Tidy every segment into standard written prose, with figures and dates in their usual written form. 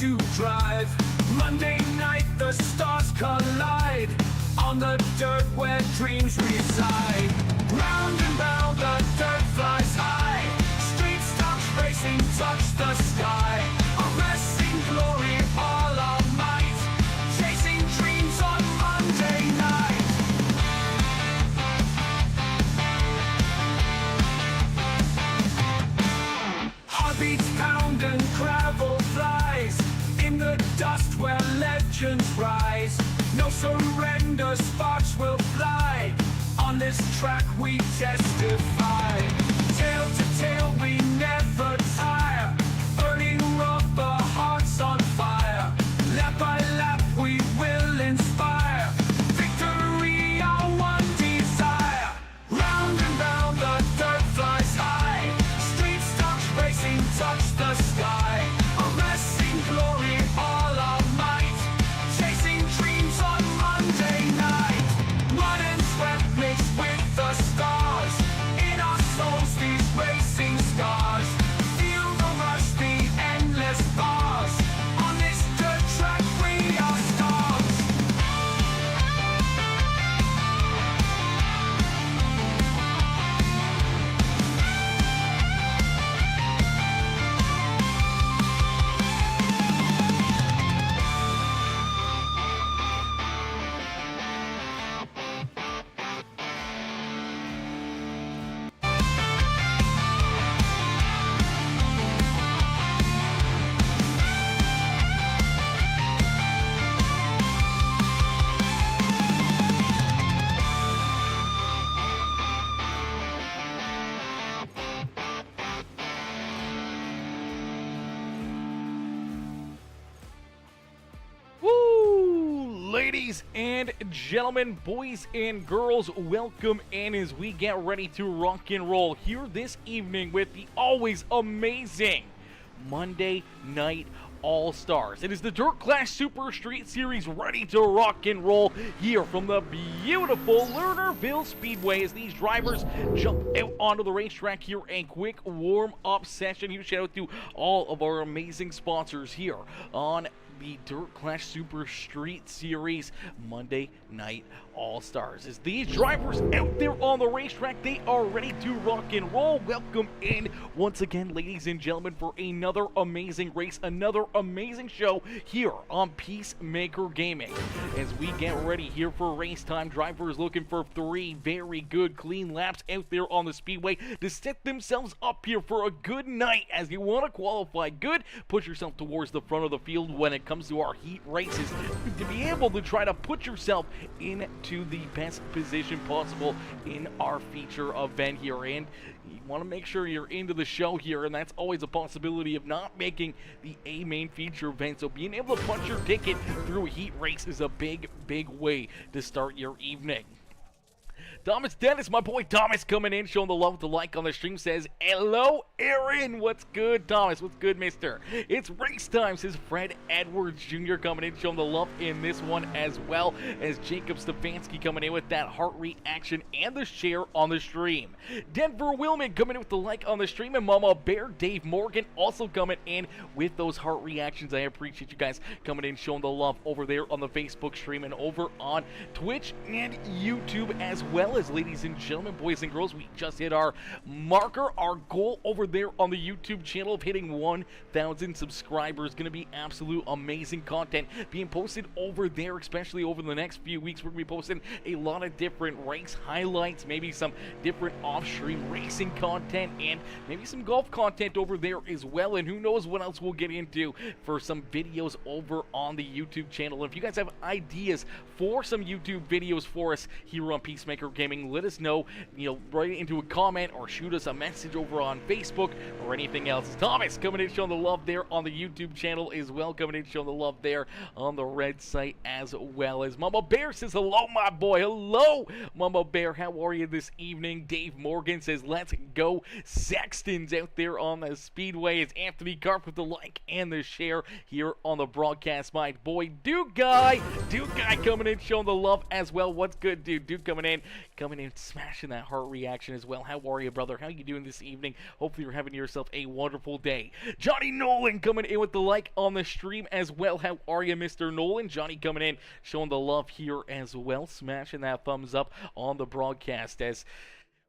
to drive. Monday night the stars collide on the dirt where dreams reside. Round and round the dirt flies high. Street stops racing, touch the sky. Arresting glory, all our might. Chasing dreams on Monday night. Heartbeats pound and gravel flies in the dust where legends rise. No surrender, sparks will fly. On this track we testify. Tail to tail we never tire. Burning rubber, hearts on fire. Lap by lap we will inspire. Victory, our one desire. Round and round the dirt flies high. Street stops racing, touch the sky. Arresting glory, all our might. Chasing dreams on Monday night. Mud and sweat mixed with the stars. In our souls these racing scars. Feel the rush, the endless bars. On this dirt track we are stars. Ladies and gentlemen, boys and girls, welcome in as we get ready to rock and roll here this evening with the always amazing Monday Night All-Stars. It is the Dirt Clash Super Street Series ready to rock and roll here from the beautiful Lernerville Speedway as these drivers jump out onto the racetrack here. A quick warm-up session. Huge shout out to all of our amazing sponsors here on the Dirt Clash Super Street Series Monday Night All-Stars. As these drivers out there on the racetrack, they are ready to rock and roll. Welcome in once again, ladies and gentlemen, for another amazing race, another amazing show here on Peacemaker Gaming. As we get ready here for race time, drivers looking for 3 very good, clean laps out there on the speedway to set themselves up here for a good night. As you want to qualify good, push yourself towards the front of the field when it comes to our heat races, to be able to try to put yourself into the best position possible in our feature event here. And you want to make sure you're into the show here, and that's always a possibility of not making the A main feature event. So being able to punch your ticket through a heat race is a big way to start your evening. Thomas Dennis, my boy Thomas, coming in, showing the love with the like on the stream, says, hello, Aaron. What's good, Thomas? What's good, mister? It's race time, says Fred Edwards Jr. coming in, showing the love in this one, as well as Jacob Stefanski coming in with that heart reaction and the share on the stream. Denver Willman coming in with the like on the stream, and Mama Bear Dave Morgan also coming in with those heart reactions. I appreciate you guys coming in, showing the love over there on the Facebook stream and over on Twitch and YouTube as well. As ladies and gentlemen, boys and girls, we just hit our marker, our goal over there on the YouTube channel of hitting 1,000 subscribers. Going to be absolute amazing content being posted over there, especially over the next few weeks. We're going to be posting a lot of different race highlights, maybe some different off-stream racing content, and maybe some golf content over there as well. And who knows what else we'll get into for some videos over on the YouTube channel. And if you guys have ideas for some YouTube videos for us here on Peacemaker Gaming, let us know, write it into a comment or shoot us a message over on Facebook or anything else. Thomas coming in, showing the love there on the YouTube channel as well, coming in, showing the love there on the red site as well. As Mama Bear says, hello, my boy. Hello, Mama Bear. How are you this evening? Dave Morgan says, let's go Sextons out there on the Speedway. It's Anthony Garp with the like and the share here on the broadcast. My boy Duke Guy coming in, showing the love as well. What's good, dude? Duke coming in, coming in, smashing that heart reaction as well. How are you, brother? How you doing this evening? Hopefully you're having yourself a wonderful day. Johnny Nolan coming in with the like on the stream as well. How are you, Mr. Nolan? Johnny coming in, showing the love here as well, smashing that thumbs up on the broadcast as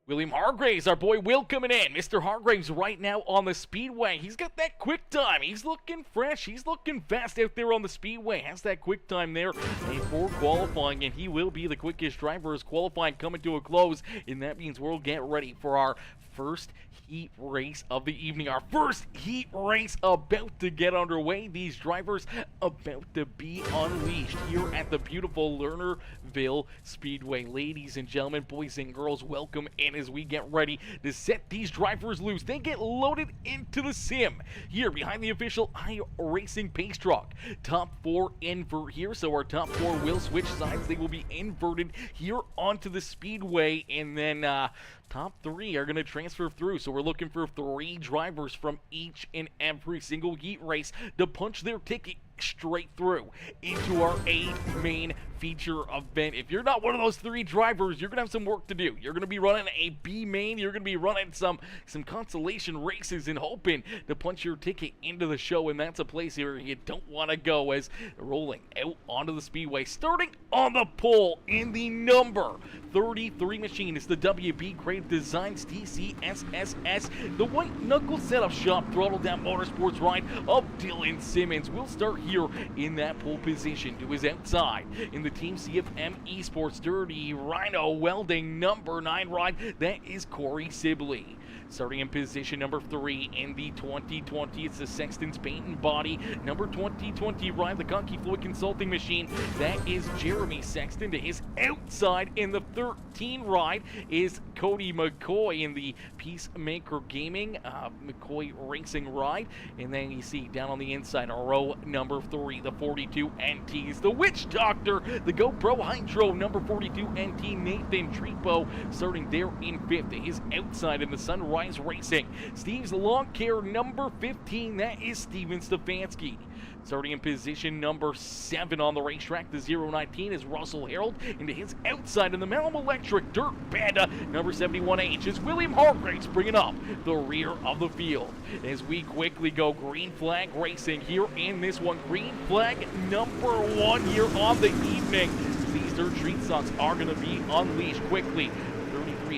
William Hargraves, our boy Will coming in. Mr. Hargraves right now on the Speedway. He's got that quick time. He's looking fresh. He's looking fast out there on the Speedway. Has that quick time there for qualifying, and he will be the quickest driver as qualifying coming to a close. And that means we'll get ready for our first heat race of the evening. Our first heat race about to get underway. These drivers about to be unleashed here at the beautiful Lernerville Speedway. Ladies and gentlemen, boys and girls, welcome in as we get ready to set these drivers loose. They get loaded into the sim here behind the official iRacing pace truck. Top 4 invert here, so our top 4 will switch sides. They will be inverted here onto the Speedway, and then top 3 are going to transfer through. So we're looking for 3 drivers from each and every single heat race to punch their ticket straight through into our A main feature event. If you're not one of those 3 drivers, you're gonna have some work to do. You're gonna be running a B main. You're gonna be running some consolation races and hoping to punch your ticket into the show, and that's a place where you don't want to go. As rolling out onto the Speedway, starting on the pole in the number 33 machine. It's the WB Creative Designs DCSSS, the white knuckle setup shop Throttle down Motorsports ride of Dylan Simmons. We'll start here in that pole position. To his outside in the Team CFM Esports Dirty Rhino Welding number 9 ride, that is Corey Sibley. Starting in position number 3 in the 2020, it's the Sexton's Paint and Body number 2020 ride, the Conky Floyd Consulting Machine. That is Jeremy Sexton. To his outside in the 13 ride is Cody McCoy in the Peacemaker Gaming McCoy Racing ride. And then you see down on the inside, row number 3, the 42 NTs, the Witch Doctor, the GoPro Hydro number 42 NT Nathan Trepo, starting there in 5th. To his outside in the Sunrise Racing, Steve's Lawn Care number 15, that is Steven Stefanski. Starting in position number 7 on the racetrack, the 019 is Russell Harold. Into his outside in the Malum Electric Dirt Panda number 71H is William Hargraves, bringing up the rear of the field. As we quickly go green flag racing here in this one, green flag number 1 here on the evening. These dirt street stocks are going to be unleashed quickly.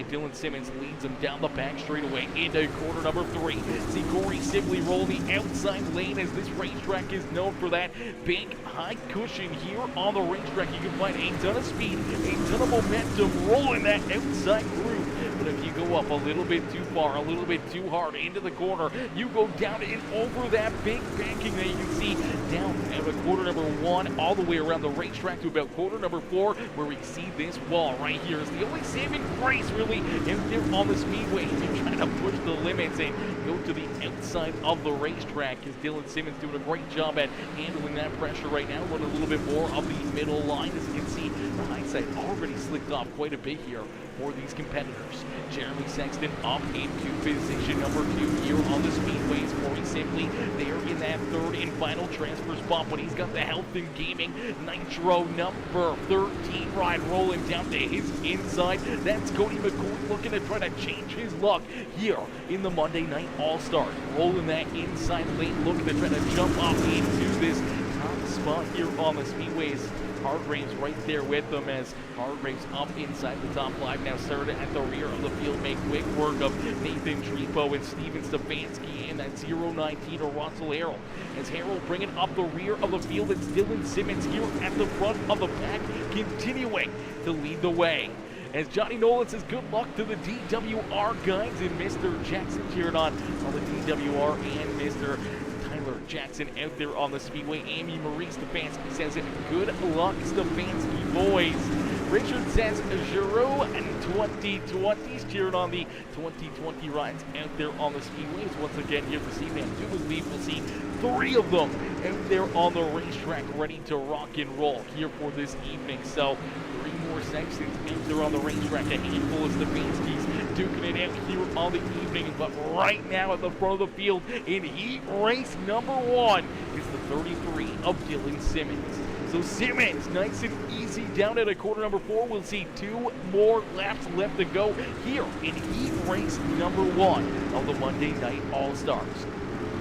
Dylan Simmons leads him down the back straightaway into quarter number 3. See Corey Sibley roll the outside lane, as this racetrack is known for that big high cushion here on the racetrack. You can find a ton of speed, a ton of momentum rolling that outside groove. But if you go up a little bit too far, a little bit too hard into the corner, you go down and over that big banking that you can see down at quarter number 1 all the way around the racetrack to about quarter number 4, where we see this wall right here is the only saving grace really out there on the Speedway. You're trying to push the limits and go to the outside of the racetrack, as Dylan Simmons doing a great job at handling that pressure right now, running a little bit more of the middle line. As you can see, the hindsight already slicked off quite a bit here for these competitors. Jeremy Sexton up into position number 2 here on the Speedways. Corey Sibley there in that 3rd and final transfer spot, but he's got the Health and Gaming Nitro number 13 ride rolling down to his inside. That's Cody McCoy looking to try to change his luck here in the Monday Night All-Stars. Rolling that inside lane, looking to try to jump up into this top spot here on the Speedways. Hargraves right there with them, as Hargraves up inside the top 5. Now started at the rear of the field. Make quick work of Nathan Trepo and Steven Stefanski, and that 019 to Russell Harold. As Harold bringing up the rear of the field, it's Dylan Simmons here at the front of the pack, continuing to lead the way. As Johnny Nolan says good luck to the DWR guys, and Mr. Jackson cheering on all the DWR and Mr. Jackson out there on the Speedway. Amy Marie Stefanski says it. Good luck, Stefanski boys. Richard says Giroux and 2020's cheering on the 2020 rides out there on the Speedways. Once again here this evening, I do believe we'll see 3 of them out there on the racetrack ready to rock and roll here for this evening. So 3 more Sextons out there on the racetrack, a handful of Stefanski's duking it out here on the evening. But right now at the front of the field in heat race number 1 is the 33 of Dylan Simmons. So Simmons, nice and easy down at a corner number 4. We'll see 2 more laps left to go here in heat race number 1 of the Monday Night All-Stars.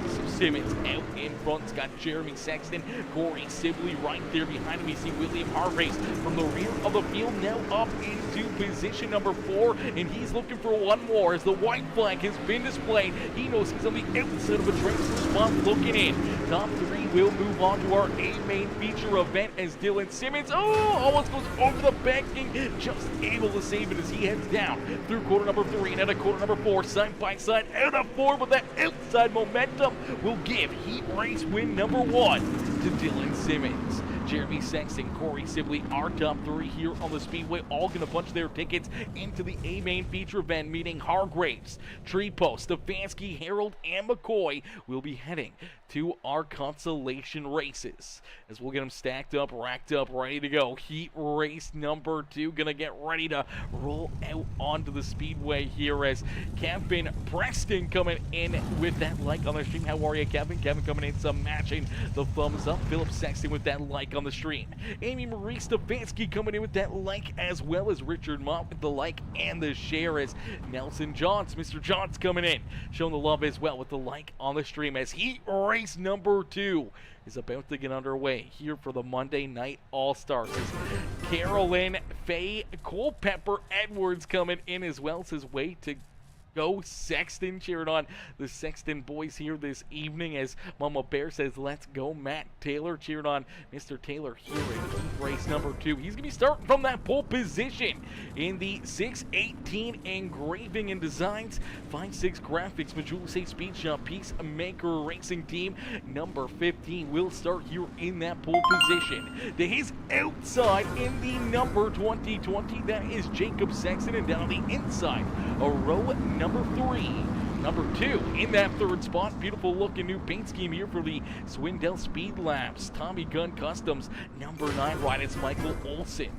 So Simmons out in front. It's got Jeremy Sexton, Corey Sibley right there behind him. We see William Hargraves from the rear of the field now up into position number 4, and he's looking for one more as the white flag has been displayed. He knows he's on the outside of a transfer spot looking in. Top 3 will move on to our A-main feature event as Dylan Simmons, almost goes over the banking, just able to save it as he heads down through corner number 3 and out of corner number 4, side by side, out of 4, but that outside momentum will give heat race win number 1 to Dylan Simmons. Jeremy Sexton, Corey Sibley, our top 3 here on the Speedway, all going to punch their tickets into the A-main feature event, meaning Hargraves, Treepost, Stefanski, Harold, and McCoy will be heading to our consolation races as we'll get them stacked up, racked up, ready to go. Heat race number 2 going to get ready to roll out onto the Speedway here as Kevin Preston coming in with that like on the stream. How are you, Kevin? Kevin coming in, some matching the thumbs up. Philip Sexton with that like on the stream. Amy Marie Stefanski coming in with that like, as well as Richard Mott with the like and the share as Nelson Johns, Mr. Johns coming in, showing the love as well with the like on the stream as heat race number 2 is about to get underway here for the Monday Night All-Stars. Carolyn Faye Culpepper Edwards coming in as well, says way to go Sexton, cheering on the Sexton boys here this evening as Mama Bear says let's go Matt Taylor, cheering on Mr. Taylor here in heat race number 2. He's gonna be starting from that pole position in the 618 engraving and designs 5.6 graphics Majula Speed Shop Peacemaker Racing Team number 15 will start here in that pole position. To his outside in the number 2020, that is Jacob Sexton, and down on the inside a row number 3. Number 2 in that 3rd spot. Beautiful looking new paint scheme here for the Swindell Speed Labs. Tommy Gunn Customs. Number 9 ride, it's Michael Olson.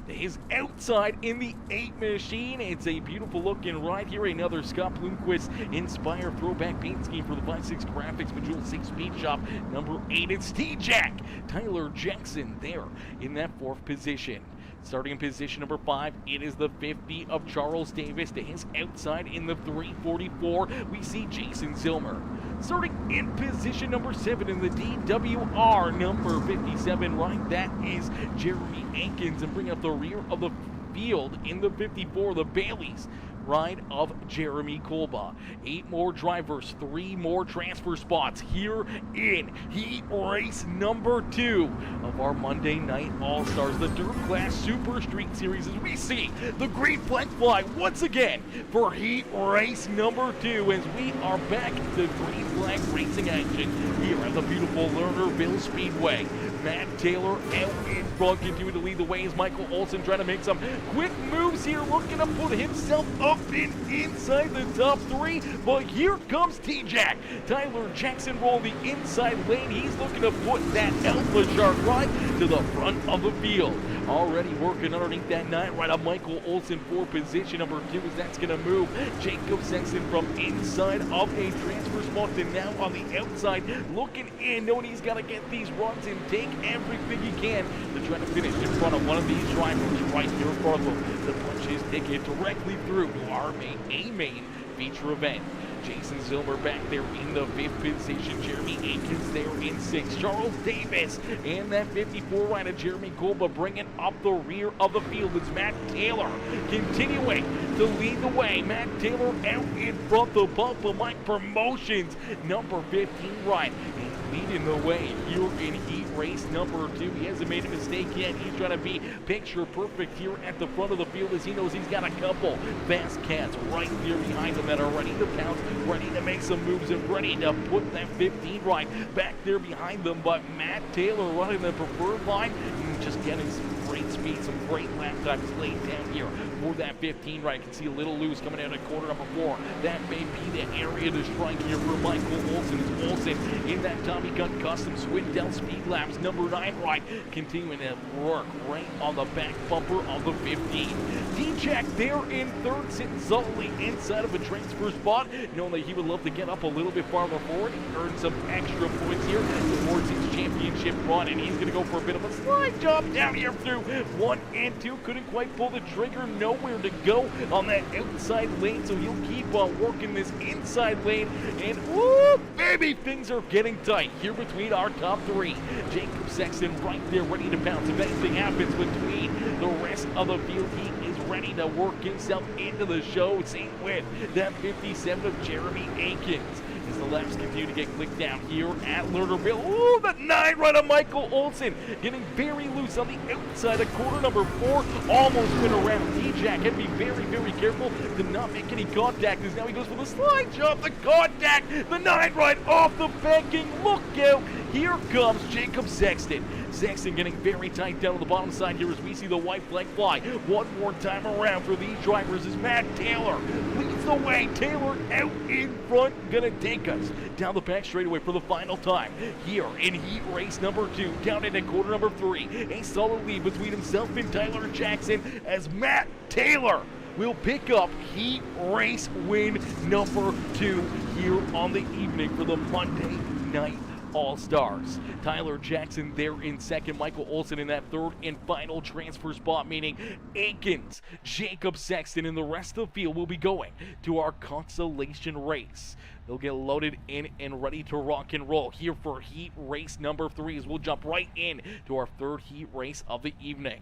To his outside in the 8 machine. It's a beautiful looking ride here. Another Scott Bloomquist inspired throwback paint scheme for the 5.6 graphics Majula Speed Shop. Number 8, it's T-Jack. Tyler Jackson there in that 4th position. Starting in position number 5, it is the 50 of Charles Davis. To his outside in the 344, we see Jason Zilmer. Starting in position number 7 in the DWR number 57 ride, that is Jeremy Ankins. And bring up the rear of the field in the 54, the Baileys ride of Jeremy Kolba. 8 more drivers, 3 more transfer spots here in heat race number 2 of our Monday Night All-Stars, the Dirt Class Super Street Series, as we see the green flag fly once again for heat race number 2 as we are back to green flag racing action here at the beautiful Lernerville Speedway. Matt Taylor out in front, continuing to lead the way as Michael Olson trying to make some quick moves here, looking to put himself up in inside the top 3, but here comes T-Jack. Tyler Jackson rolling the inside lane. He's looking to put that Alpha Shark ride to the front of the field. Already working underneath that 9 right of Michael Olson for position number 2 as that's going to move Jacob Sexton from inside of a transfer spot to now on the outside, looking in, knowing he's got to get these runs and take everything he can to try to finish in front of one of these drivers right here in front of him to punch his ticket directly through to our A-main feature event. Jason Zilmer back there in the 5th position. Jeremy Ankins there in 6th. Charles Davis and that 54 rider Jeremy Kolba bringing up the rear of the field. It's Matt Taylor continuing to lead the way. Matt Taylor out in front. The Bumper Mike Promotions number 15 ride and leading the way here in heat race number 2. He hasn't made a mistake yet. He's trying to be picture perfect here at the front of the field as he knows he's got a couple fast cats right there behind him that are ready to pounce, ready to make some moves, and ready to put that 15 right back there behind them. But Matt Taylor running the preferred line and just getting some great speed, some great lap times laid down here for that 15 right. You can see a little loose coming out of corner number 4. That may be the area to strike here for Michael Olsen. It's Olsen in that Tommy Gun Custom Swindell Speed Labs number 9 right, continuing to work right on the back bumper of the 15. D-Jack there in third, sitting solidly inside of a transfer spot, knowing that he would love to get up a little bit farther forward. He earned some extra points here towards his championship run, and he's going to go for a bit of a slide job down here through 1 and 2. Couldn't quite pull the trigger, nowhere to go on that outside lane, so he'll keep on working this inside lane, and woo, baby, things are getting tight here between our top 3. Jacob Sexton right there ready to bounce. If anything happens between the rest of the field, he is ready to work himself into the show. Same with that 57 of Jeremy Akins. As the laps continue to get clicked down here at Lernerville. Ooh, the 9 right of Michael Olsen, getting very loose on the outside of corner number 4. Almost went around D-Jack. Had to be very, very careful to not make any contact, as now he goes for the slide jump. The contact, the 9 right off the banking. Look out, here comes Jacob Sexton. Sexton getting very tight down on the bottom side here as we see the white flag fly. One more time around for these drivers as Matt Taylor leads the way. Taylor out in front, gonna take us down the back straightaway for the final time here in heat race number 2, down into quarter number 3. A solid lead between himself and Tyler Jackson as Matt Taylor will pick up heat race win number 2 here on the evening for the Monday Night All-Stars. Tyler Jackson there in second, Michael Olsen in that third and final transfer spot, meaning Akins, Jacob Sexton, and the rest of the field will be going to our consolation race. They'll get loaded in and ready to rock and roll here for heat race number 3 as we'll jump right in to our third heat race of the evening.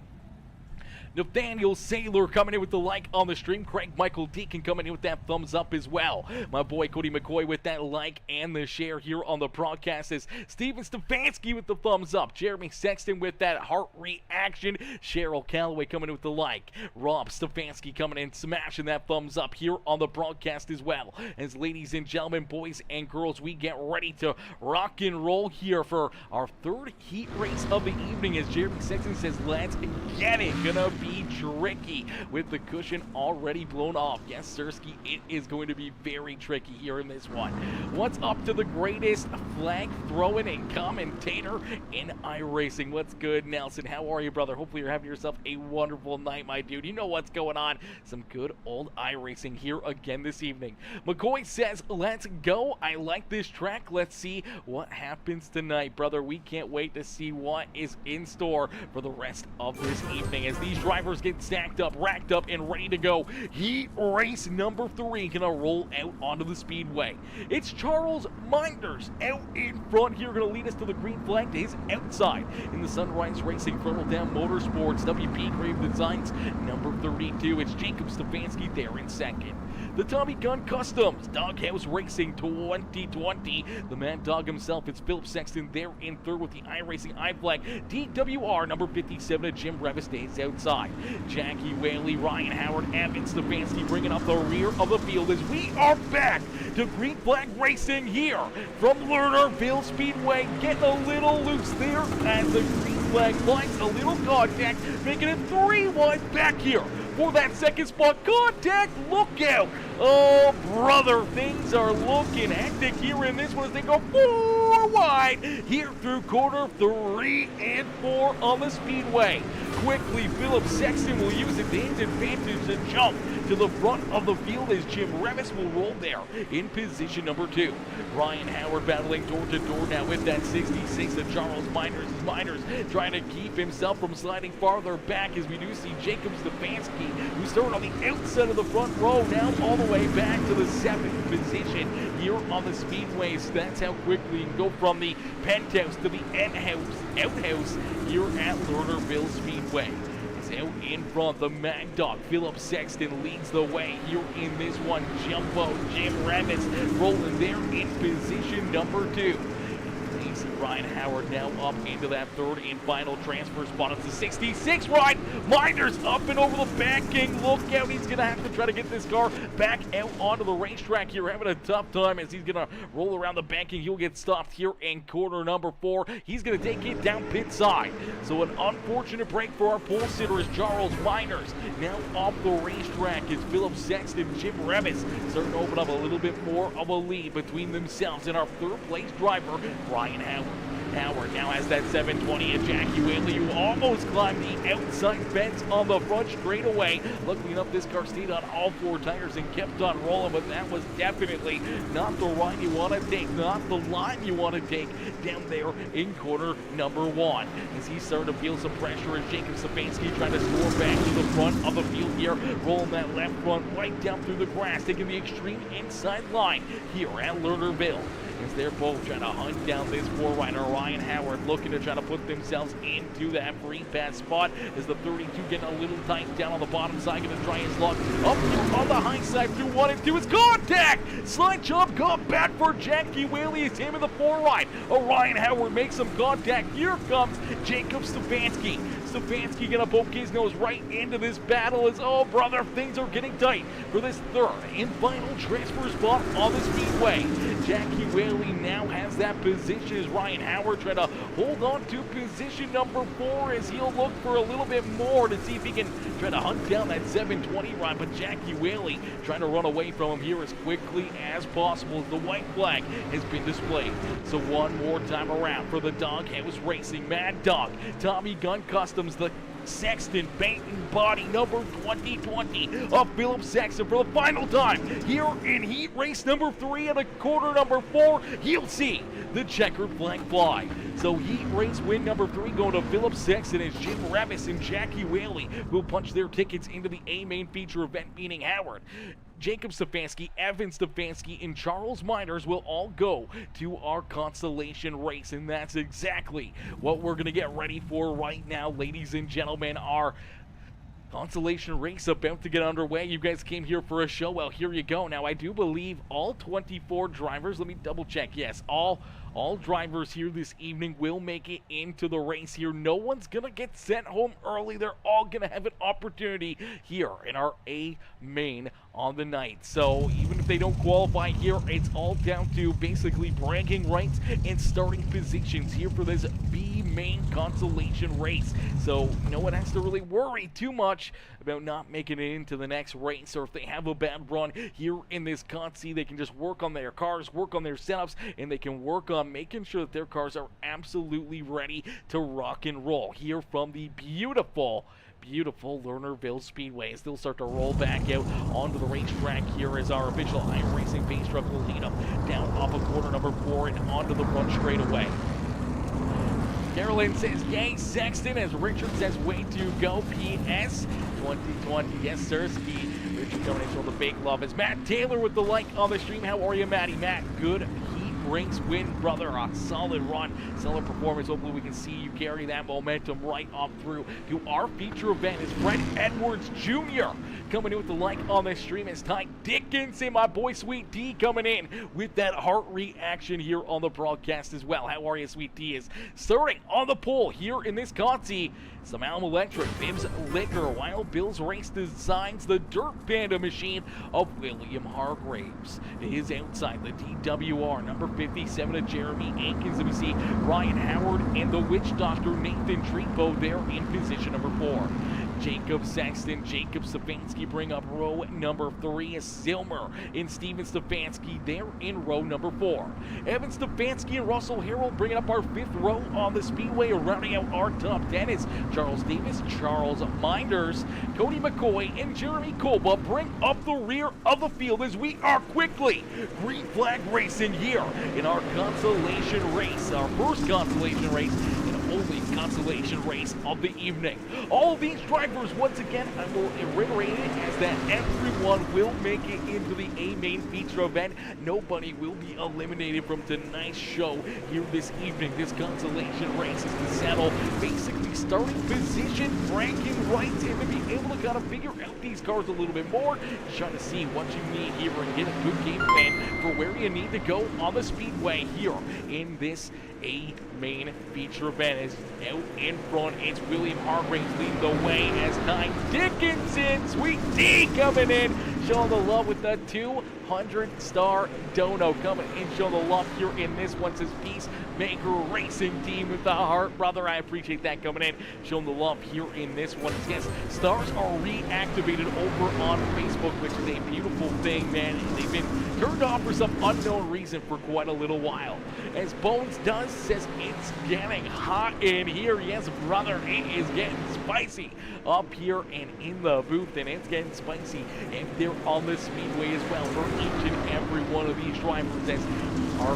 Nathaniel Saylor coming in with the like on the stream. Craig Michael Deacon coming in with that thumbs up as well. My boy Cody McCoy with that like and the share here on the broadcast. As Steven Stefanski with the thumbs up. Jeremy Sexton with that heart reaction. Cheryl Calloway coming in with the like. Rob Stefanski coming in smashing that thumbs up here on the broadcast as well. As ladies and gentlemen, boys and girls, we get ready to rock and roll here for our third heat race of the evening. As Jeremy Sexton says, let's get it. Gonna be tricky with the cushion already blown off. Yes, Sirski, it is going to be very tricky here in this one. What's up to the greatest flag throwing and commentator in iRacing? What's good, Nelson? How are you, brother? Hopefully you're having yourself a wonderful night, my dude. You know what's going on. Some good old iRacing here again this evening. McCoy says, let's go. I like this track. Let's see what happens tonight, brother. We can't wait to see what is in store for the rest of this evening as these drivers get stacked up, racked up, and ready to go. Heat race number 3 gonna roll out onto the speedway. It's Charles Minders out in front here, gonna lead us to the green flag to his outside in the Sunrise Racing Throttle Down Motorsports WP Grave Designs number 32. It's Jacob Stefanski there in second. The Tommy Gun Customs Doghouse Racing 2020. The Mad Dog himself, it's Philip Sexton there in third with the iRacing I-Flag. DWR number 57 of Jim Revis stays outside. Jackie Whaley, Ryan Howard, Evan Stefanski bringing up the rear of the field as we are back to green flag racing here from Lernerville Speedway. Getting a little loose there as the green flag flies, a little contact, making it 3 wide back here for that second spot. Contact, look out. Oh, brother, things are looking hectic here in this one as they go 4 wide here through quarter 3 and 4 on the speedway. Quickly, Philip Sexton will use it to his advantage to jump to the front of the field as Jim Revis will roll there in position number 2. Ryan Howard battling door to door now with that 66 of Charles Minders. Minders trying to keep himself from sliding farther back as we do see Jacob Stefanski, who started on the outside of the front row, now all the way back to the 7th position here on the speedway. So that's how quickly you can go from the penthouse to the outhouse here at Lernerville Speedway. Out in front, the Mad Dog Philip Sexton leads the way here in this one. Jumbo Jim Revis rolling there in position number 2. Ryan Howard now up into that third and final transfer spot. It's the 66 ride. Minders up and over the backing. Look out, he's going to have to try to get this car back out onto the racetrack here. Having a tough time as he's going to roll around the banking. He'll get stopped here in corner number 4. He's going to take it down pit side. So an unfortunate break for our pole sitter is Charles Minders. Now off the racetrack is Philip Sexton, Jim Revis starting to open up a little bit more of a lead between themselves and our third place driver, Ryan Howard. Howard now has that 720 of Jackie Whaley, who almost climbed the outside fence on the front straightaway. Luckily enough, this car stayed on all 4 tires and kept on rolling, but that was definitely not the ride you want to take, not the line you want to take down there in corner number 1. As he's starting to feel some pressure as Jacob Stefanski trying to score back to the front of the field here, rolling that left front right down through the grass, taking the extreme inside line here at Lernerville. As they're both trying to hunt down this 4-rider, Ryan Howard looking to try to put themselves into that free pass spot as the 32 getting a little tight down on the bottom side, going to try his luck up here on the high side through 1 and 2. It's contact! Slide jump, got back for Jackie Whaley. It's him in the 4-ride. Ryan Howard makes some contact. Here comes Jacob Stefanski. Stefanski gonna poke his nose right into this battle as, oh brother, things are getting tight for this third and final transfer spot on the Speedway. Jackie Whaley now has that position as Ryan Howard trying to hold on to position number 4 as he'll look for a little bit more to see if he can try to hunt down that 720 ride, but Jackie Whaley trying to run away from him here as quickly as possible as the white flag has been displayed. So one more time around for the Doghouse Racing Mad Dog, Tommy Gun Customs, the Sexton paint and body number 2020 of Philip Sexton for the final time here in heat race number 3 and a quarter number 4. He'll see the checkered flag fly. So heat race win number 3 going to Philip Sexton as Jim Revis and Jackie Whaley will punch their tickets into the A main feature event, meaning Howard, Jacob Stefanski, Evan Stefanski, and Charles Minders will all go to our consolation race, and that's exactly what we're going to get ready for right now, ladies and gentlemen. Our consolation race about to get underway. You guys came here for a show. Well, here you go. Now, I do believe all 24 drivers, let me double check. Yes, all drivers here this evening will make it into the race here. No one's going to get sent home early. They're all going to have an opportunity here in our A main on the night. So even if they don't qualify here, it's all down to basically bragging rights and starting positions here for this B main consolation race. So no one has to really worry too much about not making it into the next race, or if they have a bad run here in this consi, they can just work on their cars, work on their setups, and they can work on making sure that their cars are absolutely ready to rock and roll here from the beautiful Lernerville Speedway. As they'll start to roll back out onto the racetrack here as our official iRacing base truck will lead them down off of corner number 4 and onto the front straightaway. Carolyn says, yay, Sexton, as Richard says, way to go, PS 2020. Yes, sir, Ski. Richard coming in from the big love. It's Matt Taylor with the like on the stream. How are you, Matty? Matt, good. Ranks win, brother. A solid run, solid performance. Hopefully we can see you carry that momentum right off through to our feature event. Is Fred Edwards Jr. coming in with the like on the stream. It's Ty Dickinson, my boy Sweet D, coming in with that heart reaction here on the broadcast as well. How are you, Sweet D? Is starting on the pole here in this consi. Some Alma Electric, Bibs Liquor, Wild Bill's Race Designs, the Dirt Panda machine of William Hargraves is outside the DWR, number 57 of Jeremy Atkins. And we see Ryan Howard and the Witch Doctor Nathan Trepo there in position number 4. Jacob Sexton, Jacob Stefanski bring up row number 3 as Silmer and Steven Stefanski there in row number 4. Evan Stefanski and Russell Harrell bringing up our 5th row on the Speedway. Rounding out our top 10 is Charles Davis, Charles Minders, Cody McCoy, and Jeremy Kolba bring up the rear of the field as we are quickly green flag racing here in our consolation race, our first consolation race in only consolation race of the evening. All of these drivers, once again, I will reiterate it as that everyone will make it into the A main feature event. Nobody will be eliminated from tonight's show here this evening. This consolation race is to settle basically starting position, ranking rights, and to be able to kind of figure out these cars a little bit more. Trying to see what you need here and get a good game plan for where you need to go on the Speedway here in this A main feature event. Is out in front, it's William Hargraves leading the way as Ty Dickinson, Sweet D coming in, showing the love with the 200-star dono coming in, showing the love here in this one. Says Peacemaker Racing Team with the heart, brother. I appreciate that coming in, showing the love here in this one. Yes, stars are reactivated over on Facebook, which is a beautiful thing, man. They've been turned off for some unknown reason for quite a little while. As Bones does, says it's getting hot in here. Yes, brother, it is getting spicy up here and in the booth, and it's getting spicy and they're on the Speedway as well for each and every one of these drivers as our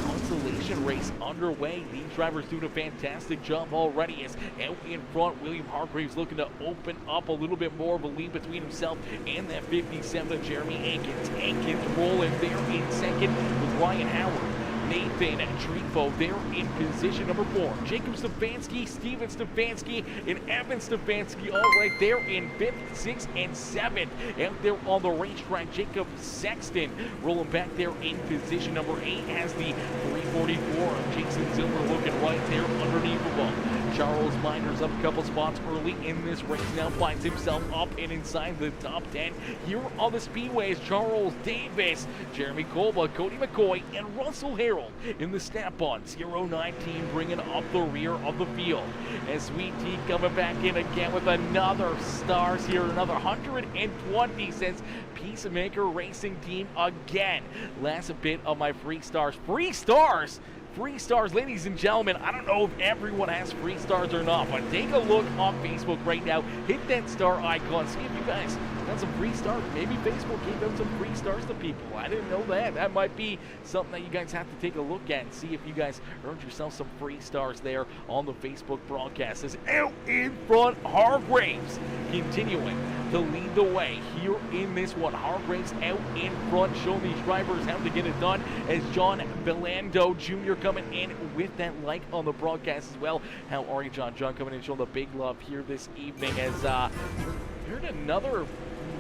consolation race underway. These drivers doing a fantastic job already. As out in front, William Hargraves looking to open up a little bit more of a lead between himself and that 57 of Jeremy Ankins. Ankins rolling there in second with Ryan Howard. Nathan Trefo there in position number 4. Jacob Stefanski, Steven Stefanski, and Evan Stefanski all right there in 5th, 6th, and 7th. Out there on the racetrack, Jacob Sexton rolling back there in position number 8 as the 344 of Jason Silver looking right there underneath the ball. Charles Miners up a couple spots early in this race, now finds himself up and inside the top 10. Here on the Speedway is Charles Davis, Jeremy Kolba, Cody McCoy, and Russell Harrell in the snap-on 019 bringing up the rear of the field. As Sweet T coming back in again with another stars here, another 120 cents. Peacemaker Racing Team again. Last bit of my free stars. Free stars! Free stars, ladies and gentlemen. I don't know if everyone has free stars or not, but take a look on Facebook right now. Hit that star icon. See if you guys got some free stars. Maybe Facebook gave them some free stars to people. I didn't know that. That might be something that you guys have to take a look at and see if you guys earned yourself some free stars there on the Facebook broadcast. As out in front, Hargraves continuing to lead the way here in this one. Hargraves out in front, showing these drivers how to get it done as John Belando Jr. coming in with that like on the broadcast as well. How are you, John? John coming in showing the big love here this evening as heard another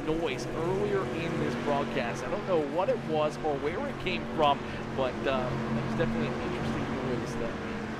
noise earlier in this broadcast. I don't know what it was or where it came from, but that was definitely an interesting noise that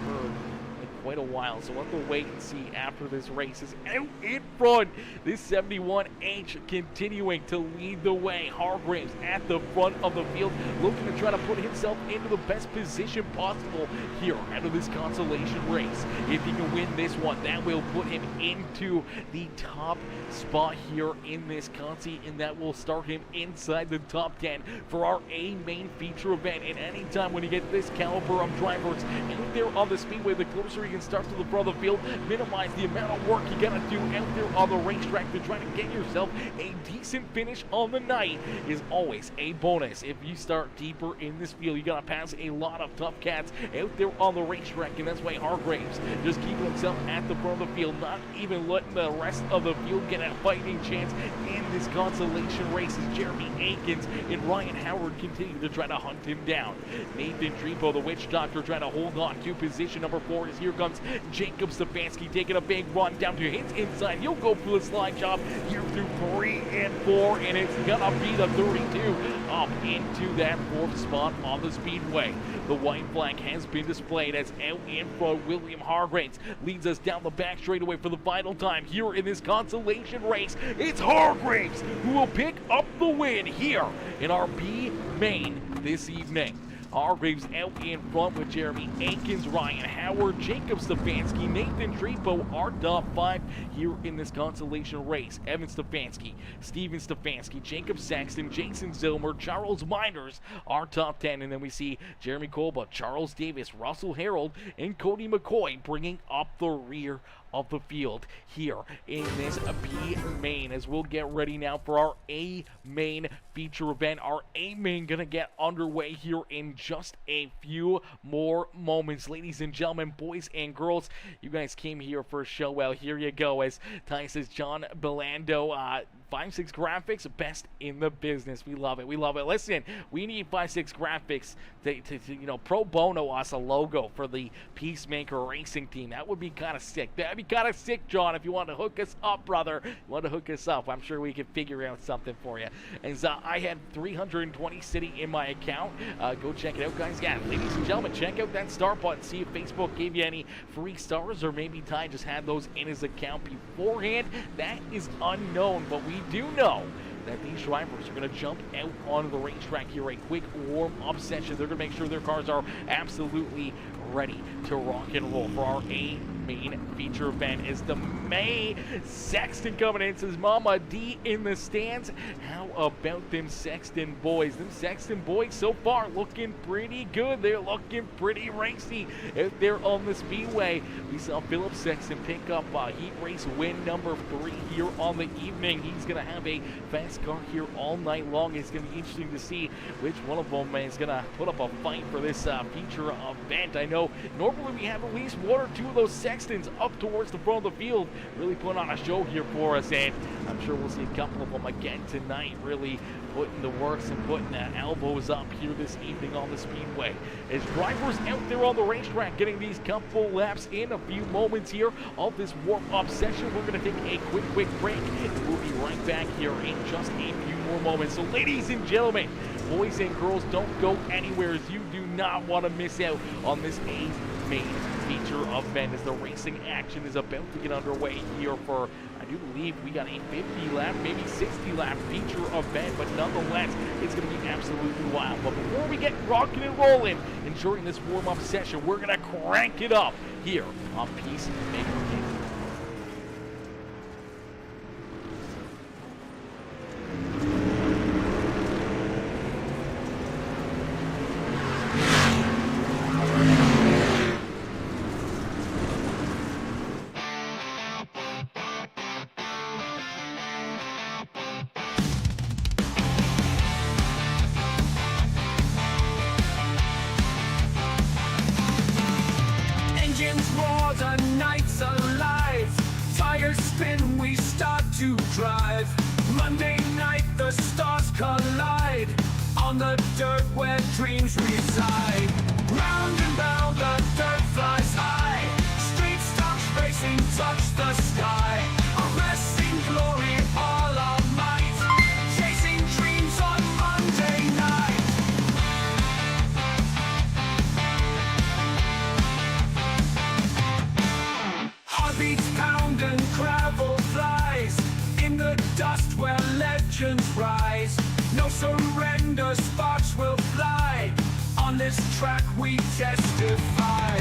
we heard in quite a while. So we'll have to wait and see after this race. Is out in front. This 71H continuing to lead the way. Hargraves at the front of the field, looking to try to put himself into the best position possible here out of this consolation race. If he can win this one, that will put him into the top spot here in this consi, and that will start him inside the top 10 for our A main feature event. And anytime when you get this caliber of drivers out there on the Speedway, the closer you can start to the front of the field, minimize the amount of work you gotta do out there on the racetrack to try to get yourself a decent finish on the night is always a bonus. If you start deeper in this field, you gotta pass a lot of tough cats out there on the racetrack, and that's why Hargraves just keeping himself at the front of the field, not even letting the rest of the field get a fighting chance in this consolation race as Jeremy Ankins and Ryan Howard continue to try to hunt him down. Nathan Trefo, the Witch Doctor, trying to hold on to position number 4 as here comes Jacob Stefanski taking a big run down to his inside. He'll go for the slide job here through 3 and 4, and it's gonna be the 32 up into that 4th spot on the Speedway. The white flag has been displayed as out in front, William Hargraves leads us down the back straightaway for the final time here in this consolation race. It's Hargraves who will pick up the win here in our B main this evening. Hargraves out in front with Jeremy Ankins, Ryan Howard, Jacob Stefanski, Nathan Trefo, our top 5 here in this consolation race. Evan Stefanski, Steven Stefanski, Jacob Sexton, Jason Zilmer, Charles Miners, our top 10. And then we see Jeremy Kolba, Charles Davis, Russell Harrell, and Cody McCoy bringing up the rear of the field here in this B main, as we'll get ready now for our A main feature event. Our A main gonna get underway here in just a few more moments. Ladies and gentlemen, boys and girls, you guys came here for a show. Well, here you go. As Ty says, John Belando, 5-6 graphics, best in the business. We love it. We love it. Listen, we need 5-6 graphics to you know, pro bono us a logo for the Peacemaker Racing team. That would be kind of sick. That'd be kind of sick, John, if you want to hook us up, brother. You want to hook us up. I'm sure we can figure out something for you. And I had 320 sitting in my account. Go check it out, guys. Yeah, ladies and gentlemen, check out that star button. See if Facebook gave you any free stars, or maybe Ty just had those in his account beforehand. That is unknown, but we do know that these drivers are going to jump out onto the racetrack here, a quick warm-up session. They're going to make sure their cars are absolutely ready to rock and roll for our A main feature event. Is the May Sexton coming in? Says Mama D in the stands. How about them Sexton boys? Them Sexton boys so far looking pretty good. They're looking pretty racy out there on the Speedway. We saw Philip Sexton pick up heat race win number 3 here on the evening. He's going to have a fast car here all night long. It's going to be interesting to see which one of them is going to put up a fight for this feature event. I know normally we have at least 1 or 2 of those Sextons up towards the front of the field, really putting on a show here for us, and I'm sure we'll see a couple of them again tonight, really putting the works and putting the elbows up here this evening on the Speedway. As drivers out there on the racetrack getting these couple laps in a few moments here of this warm-up session, we're going to take a quick break, and we'll be right back here in just a few more moments. So ladies and gentlemen, boys and girls, don't go anywhere, as you do not want to miss out on this A main feature event, as the racing action is about to get underway here for, I do believe we got a 50 lap, maybe 60 lap feature event, but nonetheless, it's going to be absolutely wild. But before we get rocking and rolling, enjoying this warm-up session, we're going to crank it up here on Peacemaker Gaming. Engines roar, the night's alive. Tires spin, we start to drive. Monday night, the stars collide. On the dirt where dreams reside. Round and round, the dirt flies high. Street stops racing, touch the sky. Arresting glory, all our might. Chasing dreams on Monday night. Heartbeats pound and gravel flies. In the dust where legends rise. No surrender, sparks will fly. On this track we testify.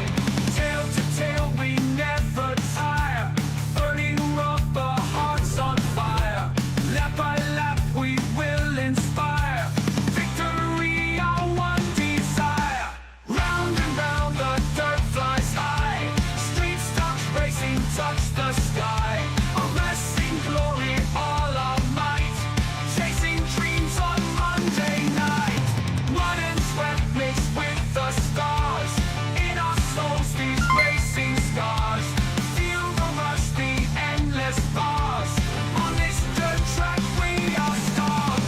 Tail to tail we never tire. Burning rubber, hearts on fire. Lap by lap we will inspire. Victory our one desire. Round and round the dirt flies high. Street stops racing, touch the sky. Arresting glory, all our might. Chasing dreams on Monday night. Mud and sweat mixed with the stars. In our souls these racing scars. Feel the rush, the endless bars. On this dirt track we are stars.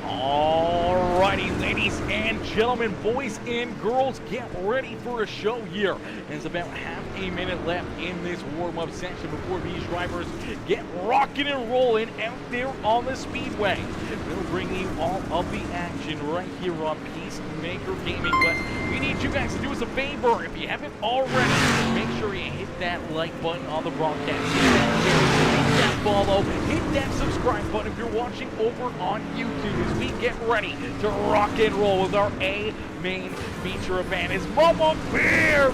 Alrighty, ladies and gentlemen, boys and girls, get ready for a show here. There's about half a minute left in this warm-up section before these drivers get rocking and rolling out there on the Speedway. We'll bring you all of the action right here on Peacemaker Gaming. But we need you guys to do us a favor. If you haven't already, make sure you hit that like button on the broadcast. Hit that follow, hit that subscribe button if you're watching over on YouTube as we get ready to rock and roll with our A main feature event. Is Mama Bear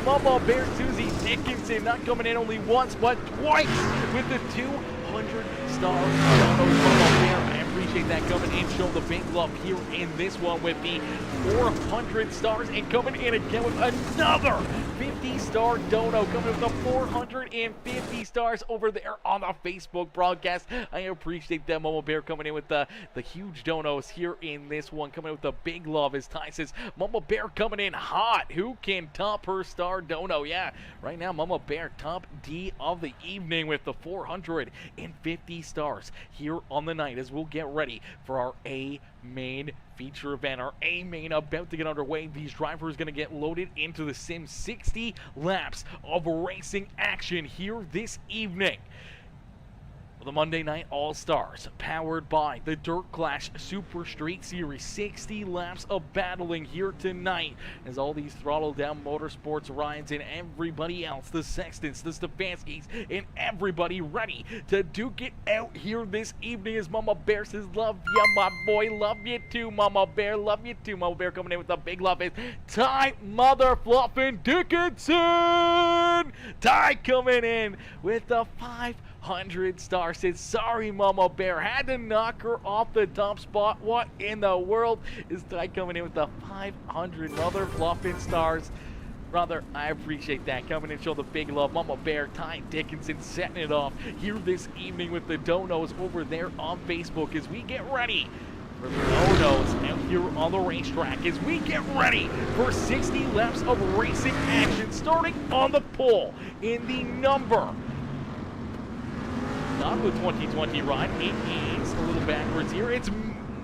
Susie Dickinson not coming in only once but twice with the 200-star donos. Mama Bear, I appreciate that, coming in, showing the big love here in this one with the 400 stars, and coming in again with another 50-star dono, coming with the 450 stars over there on the Facebook broadcast. I appreciate that, Mama Bear, coming in with the huge donos here in this one, coming in with the big love, as Ty says, Mama Bear coming in hot. Who can top her star dono? Yeah, right now, Mama Bear, top D of the evening with the 450 stars here on the night as we'll get ready for our A main feature event. Our A main about to get underway. These drivers going to get loaded into the sim. 60 laps of racing action here this evening. The Monday Night All-Stars, powered by the Dirt Clash Super Street Series. 60 laps of battling here tonight as all these Throttle Down Motorsports rides and everybody else, the Sextons, the Stefanskis, and everybody ready to duke it out here this evening as Mama Bear says, love ya, my boy, love you too, Mama Bear, love you too. Mama Bear coming in with the big love is Ty Mother Fluffin' Dickinson. Ty coming in with the 500 star. Says, sorry, Mama Bear, had to knock her off the top spot. What in the world is Ty coming in with the 500 mother fluffing stars? Brother, I appreciate that. Coming in, show the big love. Mama Bear, Ty Dickinson setting it off here this evening with the donos over there on Facebook as we get ready for the donos out here on the racetrack as we get ready for 60 laps of racing action, starting on the pole in the number, not the 2020 ride, it is a little backwards here. It's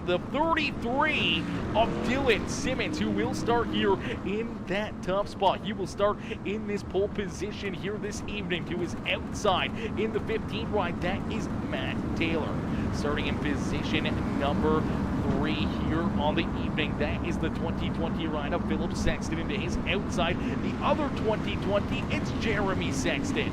the 33 of Dylan Simmons, who will start here in that top spot. He will start in this pole position here this evening. To his outside in the 15 ride, that is Matt Taylor. Starting in position number 3 here on the evening, that is the 2020 ride of Philip Sexton. Into his outside, the other 2020, it's Jeremy Sexton.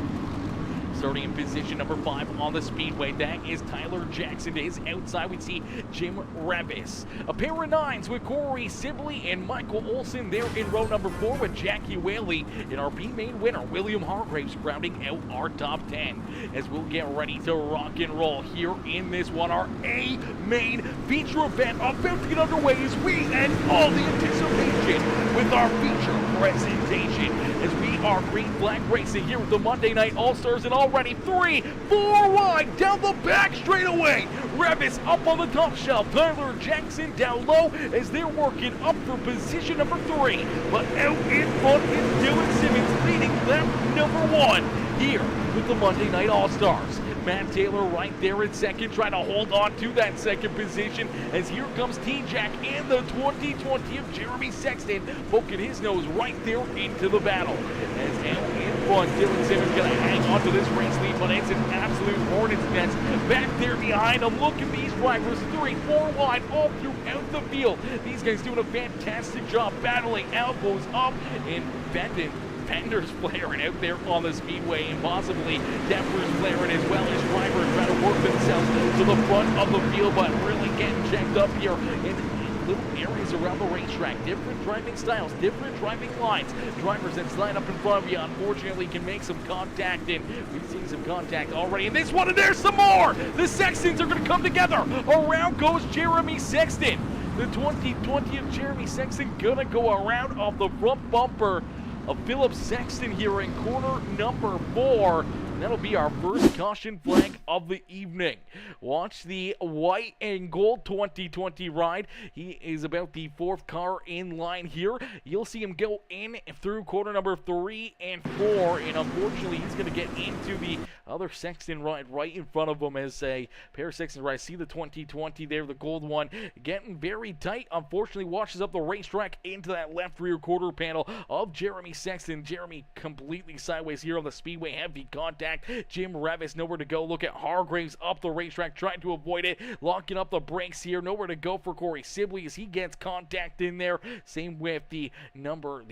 Starting in position number 5 on the Speedway, that is Tyler Jackson. To his outside, we see Jim Revis. A pair of 9s with Corey Sibley and Michael Olson there in row number 4 with Jackie Whaley. And our B-main winner, William Hargraves, rounding out our top 10. As we'll get ready to rock and roll here in this one, our A-main feature event about to get underway as we end all the anticipation with our feature presentation. As we are green flag racing here with the Monday Night All-Stars, and already 3, 4 wide down the back straightaway. Revis up on the top shelf. Tyler Jackson down low as they're working up for position number 3. But out in front is Dylan Simmons leading lap number 1 here with the Monday Night All-Stars. Matt Taylor right there in second, trying to hold on to that second position as here comes T-Jack and the 2020 of Jeremy Sexton poking his nose right there into the battle. As out in front, Dylan Simmons going to hang on to this race lead, but it's an absolute hornet's nest back there behind him. Look at these drivers, 3, 4 wide all throughout the field. These guys doing a fantastic job battling elbows up and bending. Fenders flaring out there on the Speedway, and possibly dampers flaring as well as drivers trying to work themselves to the front of the field, but really getting checked up here in little areas around the racetrack. Different driving styles, different driving lines. Drivers that slide up in front of you, unfortunately, can make some contact, and we've seen some contact already in this one, and there's some more! The Sextons are going to come together. Around goes Jeremy Sexton. The 2020 of Jeremy Sexton gonna go around off the front bumper of Philip Sexton here in corner number 4. That'll be our first caution flag of the evening. Watch the white and gold 2020 ride. He is about the 4th car in line here. You'll see him go in through corner number 3 and 4, and unfortunately he's going to get into the other Sexton ride right in front of him as a pair of Sexton rides. See the 2020 there, the gold one, getting very tight. Unfortunately washes up the racetrack into that left rear quarter panel of Jeremy Sexton. Jeremy completely sideways here on the Speedway. Heavy contact contact. Jim Revis nowhere to go. Look at Hargraves up the racetrack trying to avoid it, locking up the brakes here. Nowhere to go for Corey Sibley as he gets contact in there. Same with the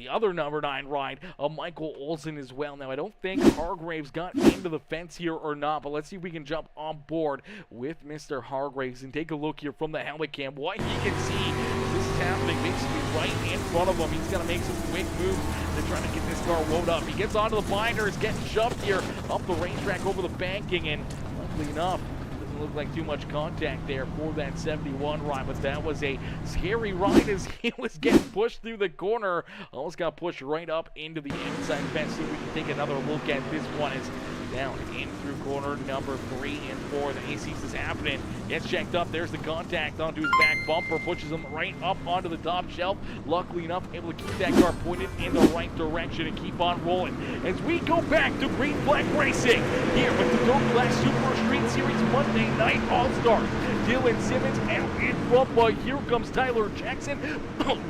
other number 9 ride of Michael Olsen as well. Now I don't think Hargraves got into the fence here or not, but let's see if we can jump on board with Mr. Hargraves and take a look here from the helmet cam. What he can see, this is happening basically right in front of him. He's got to make some quick moves to try to get this car wound up. He gets onto the binders, getting shoved here up the racetrack over the banking, and luckily enough, doesn't look like too much contact there for that 71 ride, but that was a scary ride as he was getting pushed through the corner. Almost got pushed right up into the inside fence. See if we can take another look at this one. Is down in through corner number 3 and 4. The AC is happening. Gets checked up. There's the contact onto his back bumper. Pushes him right up onto the top shelf. Luckily enough, able to keep that car pointed in the right direction and keep on rolling. As we go back to Green Flag Racing here with the Gold Class Super Street Series Monday Night All-Stars. Dylan Simmons out in front, but here comes Tyler Jackson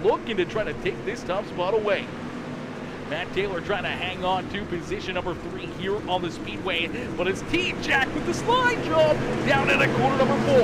looking to try to take this top spot away. Matt Taylor trying to hang on to position number 3 here on the Speedway, but it's T-Jack with the slide jump down at a corner number 4.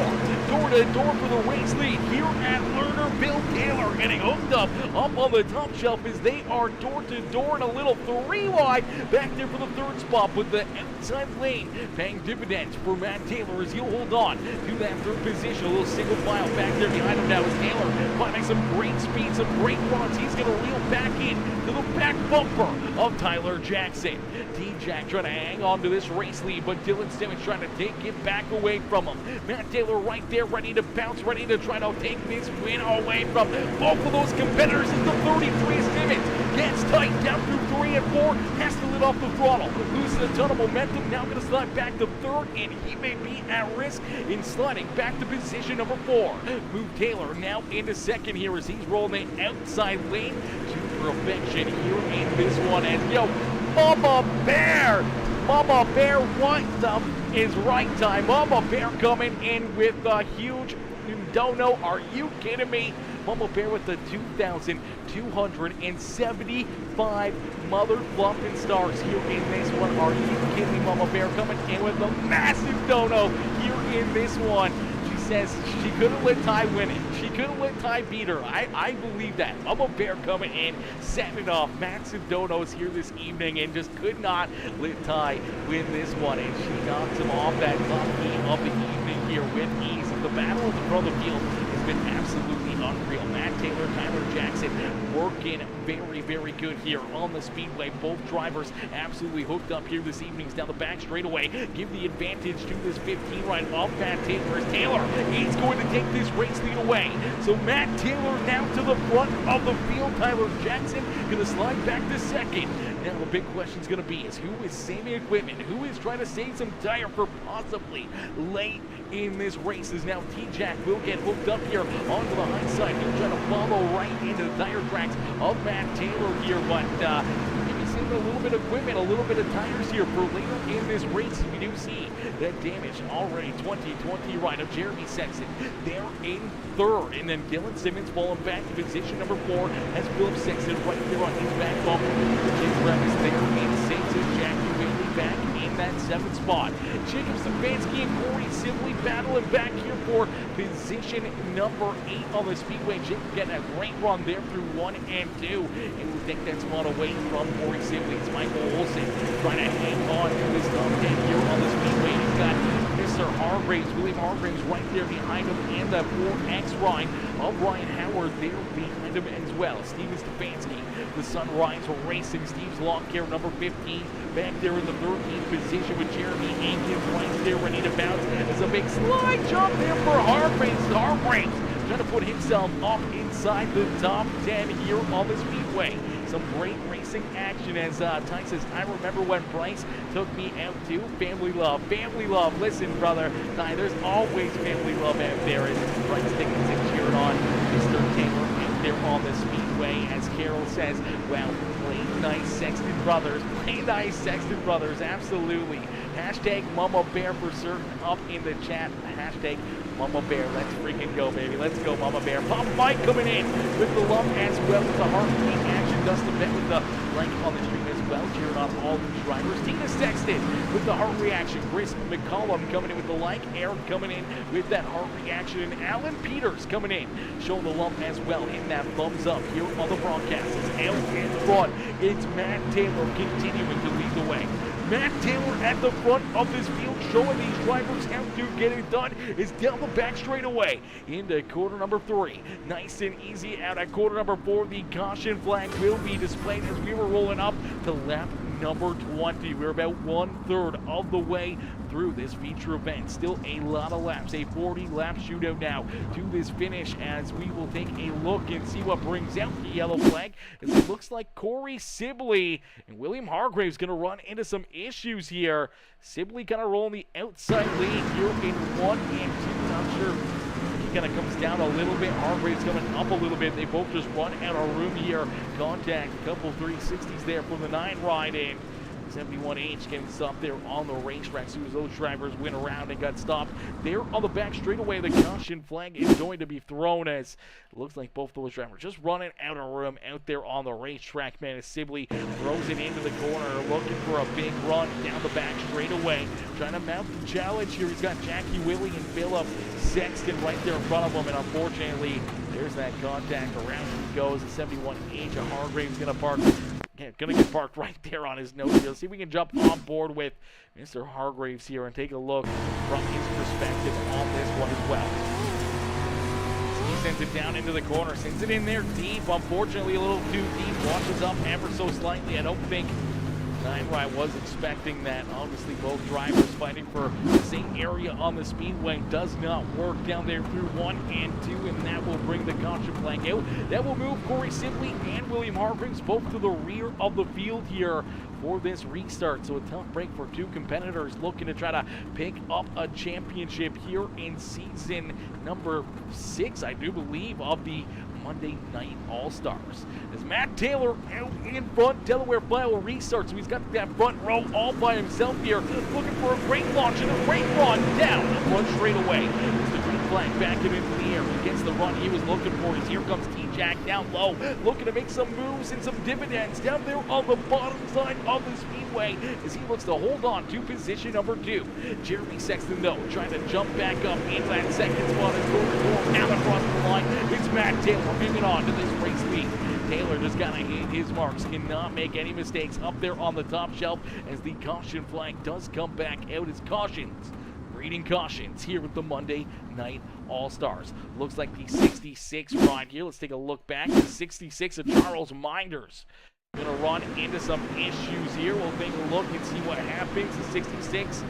Door to door for the race lead here at Lernerville. Taylor getting hooked up on the top shelf as they are door to door in a little 3 wide back there for the 3rd spot, but the outside lane paying dividends for Matt Taylor as he'll hold on to that 3rd position. A little single file back there behind him now is Taylor finding some great speed, some great runs. He's going to reel back in to the back bumper of Tyler Jackson. T-Jack trying to hang on to this race lead, but Dylan Simmons trying to take it back away from him. Matt Taylor right there, ready to bounce, ready to try to take this win away from both of those competitors. As the 33 Simmons gets tight down through 3 and 4, has to let off the throttle, loses a ton of momentum, now going to slide back to 3rd, and he may be at risk in sliding back to position number 4. Move Taylor now into 2nd here as he's rolling the outside lane to perfection here in this one. And yo, Mama Bear, what is right time? Mama Bear coming in with a huge dono. Are you kidding me? Mama Bear with the 2,275 mother fluffing stars here in this one. Are you kidding me? Mama Bear coming in with a massive dono here in this one. Says she couldn't let Ty win it. She couldn't let Ty beat her. I believe that. Mama Bear coming in, setting it off. Massive donos here this evening and just could not let Ty win this one. And she knocks him off that top heat of the evening here with ease. And the battle at the front of the field has been absolutely unreal. Matt Taylor, Tyler Jackson working very, very good here on the Speedway. Both drivers absolutely hooked up here this evening. Down the back straightaway. Give the advantage to this 15 ride of Matt Taylor. As Taylor is going to take this race lead away. So Matt Taylor now to the front of the field. Tyler Jackson going to slide back to 2nd. Now the big question is going to be is who is saving equipment? Who is trying to save some tire for possibly late in this race? Is now T-Jack will get hooked up here onto the high side. He'll try to follow right into the tire tracks of Matt Taylor here, but maybe saving a little bit of equipment, a little bit of tires here for later in this race. We do see that damage already. 2020 ride of Jeremy Sexton. They're in 3rd, and then Dylan Simmons falling back to position number 4 as Philip Sexton right there on his back bumper. Jim Revis there in 6th as Jackie Bailey back in that 7th spot. Jacob Stefanski and Corey Sibley battling back here for position number 8 on the Speedway. Jacob getting a great run there through 1 and 2, and we'll take that spot away from Corey Sibley. It's Michael Olsen trying to hang on to this top 10 here on the Speedway. He's got Mr. Hargraves, William Hargraves right there behind him, and that 4X ride of Ryan Howard there behind him as well. Steven Stefanski, the Sunrise Racing. Steve's lock here, number 15, back there in the 13th position with Jeremy Ankins right there ready to bounce. There's a big slide jump there for Hargraves. Hargraves trying to put himself up inside the top 10 here on the Speedway. Some great racing action as Ty says, I remember when Bryce took me out to family love. Family love. Listen, brother, Ty, there's always family love out there as Bryce Dickens and cheering on Mr. Taylor out there on the Speedway. As Carol says, well, play nice Sexton Brothers. Play nice Sexton Brothers. Absolutely. Hashtag Mama Bear for certain up in the chat. Hashtag Mama Bear. Let's freaking go, baby. Let's go, Mama Bear. Pop Mike coming in with the love as well as the heart action Dustin Bent with the blank on the stream as well, cheering on all the drivers. Tina Sexton with the heart reaction. Chris McCollum coming in with the like. Aaron coming in with that heart reaction. And Alan Peters coming in, showing the love as well, hitting that thumbs up here on the broadcast. It's out in front. It's Matt Taylor continuing to lead the way. Matt Taylor at the front of this field, showing these drivers how to get it done, is down the back straightaway into quarter number 3. Nice and easy out at quarter number 4. The caution flag will be displayed as we were rolling up to lap number 20. We're about 1/3 of the way through this feature event. Still a lot of laps, a 40-lap shootout now to this finish, as we will take a look and see what brings out the yellow flag, as it looks like Corey Sibley and William Hargrave's going to run into some issues here. Sibley kind of rolling the outside lane here in 1 and 2. Not sure he kind of comes down a little bit. Hargrave's coming up a little bit. They both just run out of room here. Contact, a couple 360s there from the 9 ride in. 71H getting stopped there on the racetrack. As soon as those drivers went around and got stopped there on the back straightaway, the caution flag is going to be thrown, as it looks like both those drivers just running out of room out there on the racetrack, man. As Sibley throws it into the corner, looking for a big run down the back straightaway, trying to mount the challenge here. He's got Jackie Willie and Phillip Sexton right there in front of him, and unfortunately, there's that contact. Around he goes. The 71H of Hargrave's going to park. Gonna get parked right there on his nose here. Let's see if we can jump on board with Mr. Hargraves here and take a look from his perspective on this one as well. So he sends it down into the corner, sends it in there deep. Unfortunately, a little too deep. Washes up ever so slightly. I don't think I was expecting that. Obviously, both drivers fighting for the same area on the speedway. Does not work down there through 1 and 2, and that will bring the caution flag out. That will move Corey Sibley and William Hargraves both to the rear of the field here for this restart. So a tough break for two competitors looking to try to pick up a championship here in season number 6, I do believe, of the Monday Night All-Stars. As Matt Taylor out in front, Delaware Fly will restart, so he's got that front row all by himself here, looking for a great launch and a great run down the front straightaway. As the green flag back into the air, he gets the run he was looking for. As here comes T-Jack down low, looking to make some moves and some dividends down there on the bottom side of the speedway, as he looks to hold on to position number 2. Jeremy Sexton, though, trying to jump back up into that second spot as going down across the line. It's Matt Taylor hanging on to this race lead. Taylor just got to hit his marks, cannot make any mistakes up there on the top shelf, as the caution flag does come back out as cautions. Reading cautions here with the Monday Night All-Stars. Looks like the 66 ride here. Let's take a look back. The 66 of Charles Minders going to run into some issues here. We'll take a look and see what happens. The 66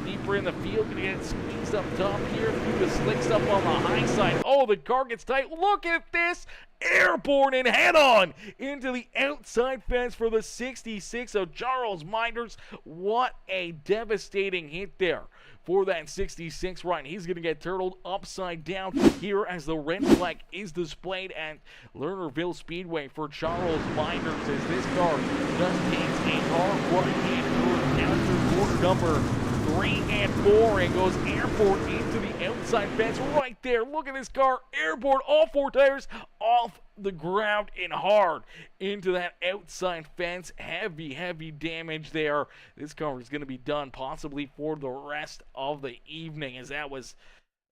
deeper in the field, gonna get squeezed up top here through the slicks up on the high side. Oh, the car gets tight. Look at this, airborne and head-on into the outside fence for the 66 of Charles Minders. What a devastating hit there for that 66 ride. He's going to get turtled upside down here as the red flag is displayed at Lernerville Speedway for Charles Minders, as this car just takes a hard run in down through quarter number 3 and 4 and goes airborne into the outside fence right there. Look at this car, airborne, all 4 tires off the ground and hard into that outside fence. Heavy damage there. This car is going to be done possibly for the rest of the evening, as that was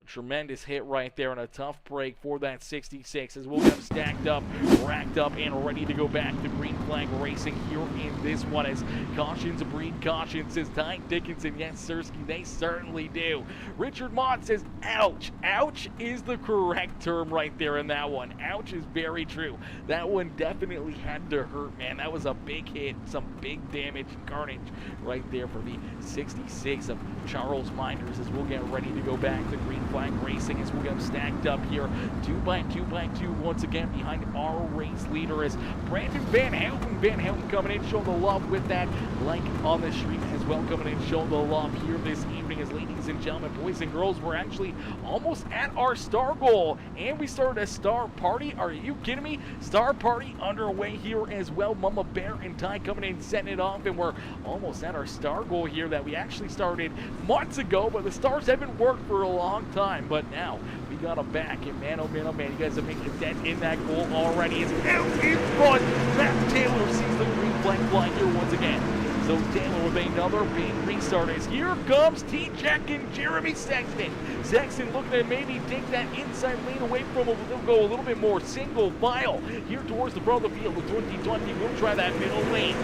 a tremendous hit right there and a tough break for that 66, as we'll get them stacked up, racked up, and ready to go back to green flag racing here in this one, as cautions breed caution, says Ty Dickinson. Yes, Sirski, they certainly do. Richard Mott says, ouch. Ouch is the correct term right there in that one. Ouch is very true. That one definitely had to hurt, man. That was a big hit, some big damage and carnage right there for the 66 of Charles Minders, as we'll get ready to go back to green flag racing, as we'll get them stacked up here 2 by 2 by 2 once again behind our race leader, as Brandon Van Houten. Van Houten coming in, showing the love with that like on the stream as well, coming in, showing the love here this evening, as ladies and gentlemen, boys and girls, we're actually almost at our star goal, and we started a star party. Are you kidding me? Star party underway here as well. Mama Bear and Ty coming in, setting it off, and we're almost at our star goal here that we actually started months ago, but the stars haven't worked for a long time. time, but now we got him back. And man, oh man, oh man, you guys have made a dent in that goal already. It's out in front. Matt Taylor sees the green flag fly here once again. So Taylor with another big restart as here comes T-Jack and Jeremy Sexton. Sexton looking to maybe take that inside lane away from him. They'll go a little bit more single file here towards the front of the field. The 2020 will try that middle lane. 3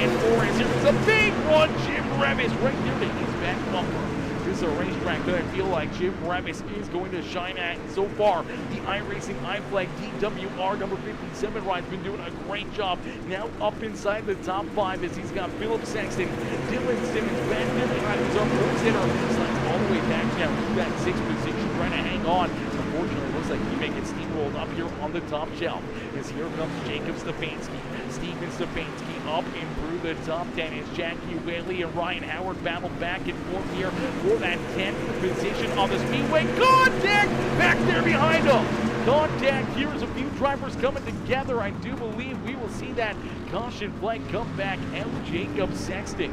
and 4 as here's a big one. Jim Revis right there to his back bumper. This is a racetrack that I feel like Jim Revis is going to shine at. So far, the iRacing iFlag DWR number 57 ride's been doing a great job. Now up inside the top 5 as he's got Philip Sexton, Dylan Simmons, Ben Dillon, who's our first hitter. Slides all the way back down to that 6th position, trying to hang on. Unfortunately, it looks like he may get steamrolled up here on the top shelf. As here comes Jacob Stefanski. Steven Stefanski up and through the top 10 as Jackie Whaley and Ryan Howard battle back and forth here for that 10th position on the Speedway. Contact back there behind him. Contact. Here's a few drivers coming together. I do believe we will see that caution flag come back out. Jacob Sexton.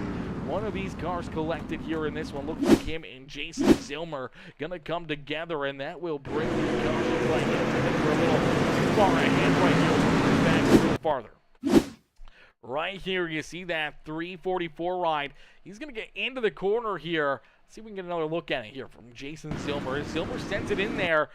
One of these cars collected here in this one. Looks like him and Jason Zilmer gonna come together, and that will bring the caution flag in. We're a little too far ahead right here. Back a little farther. Right here, you see that 344 ride. He's gonna get into the corner here. See if we can get another look at it here from Jason Zilmer. Zilmer sends it in there.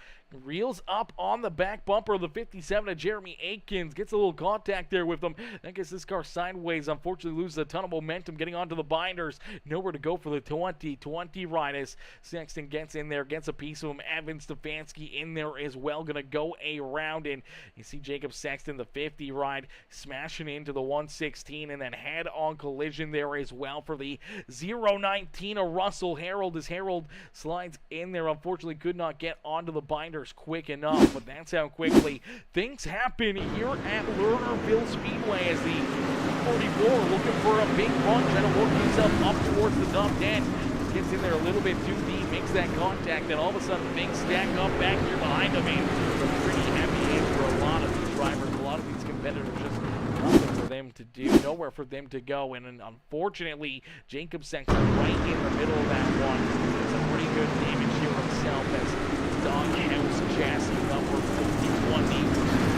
Reels up on the back bumper of the 57 of Jeremy Aikens. Gets a little contact there with him. That gets this car sideways. Unfortunately, loses a ton of momentum getting onto the binders. Nowhere to go for the 2020 ride as Sexton gets in there, gets a piece of him. Evan Stefanski in there as well. Going to go around, and you see Jacob Sexton, the 50 ride, smashing into the 116 and then head-on collision there as well for the 019 of Russell Harold as Harold slides in there. Unfortunately, could not get onto the binders quick enough, but that's how quickly things happen here at Lernerville Speedway as the 44 looking for a big run, trying to work himself up towards the top 10. Just gets in there a little bit too deep, makes that contact, and all of a sudden things stack up back here behind him. And it's a pretty heavy hit for a lot of these drivers, a lot of these competitors. Just nothing for them to do, nowhere for them to go, and unfortunately Jacob Sexton right in the middle of that one. Some pretty good damage here himself as Doghouse chassis number 5020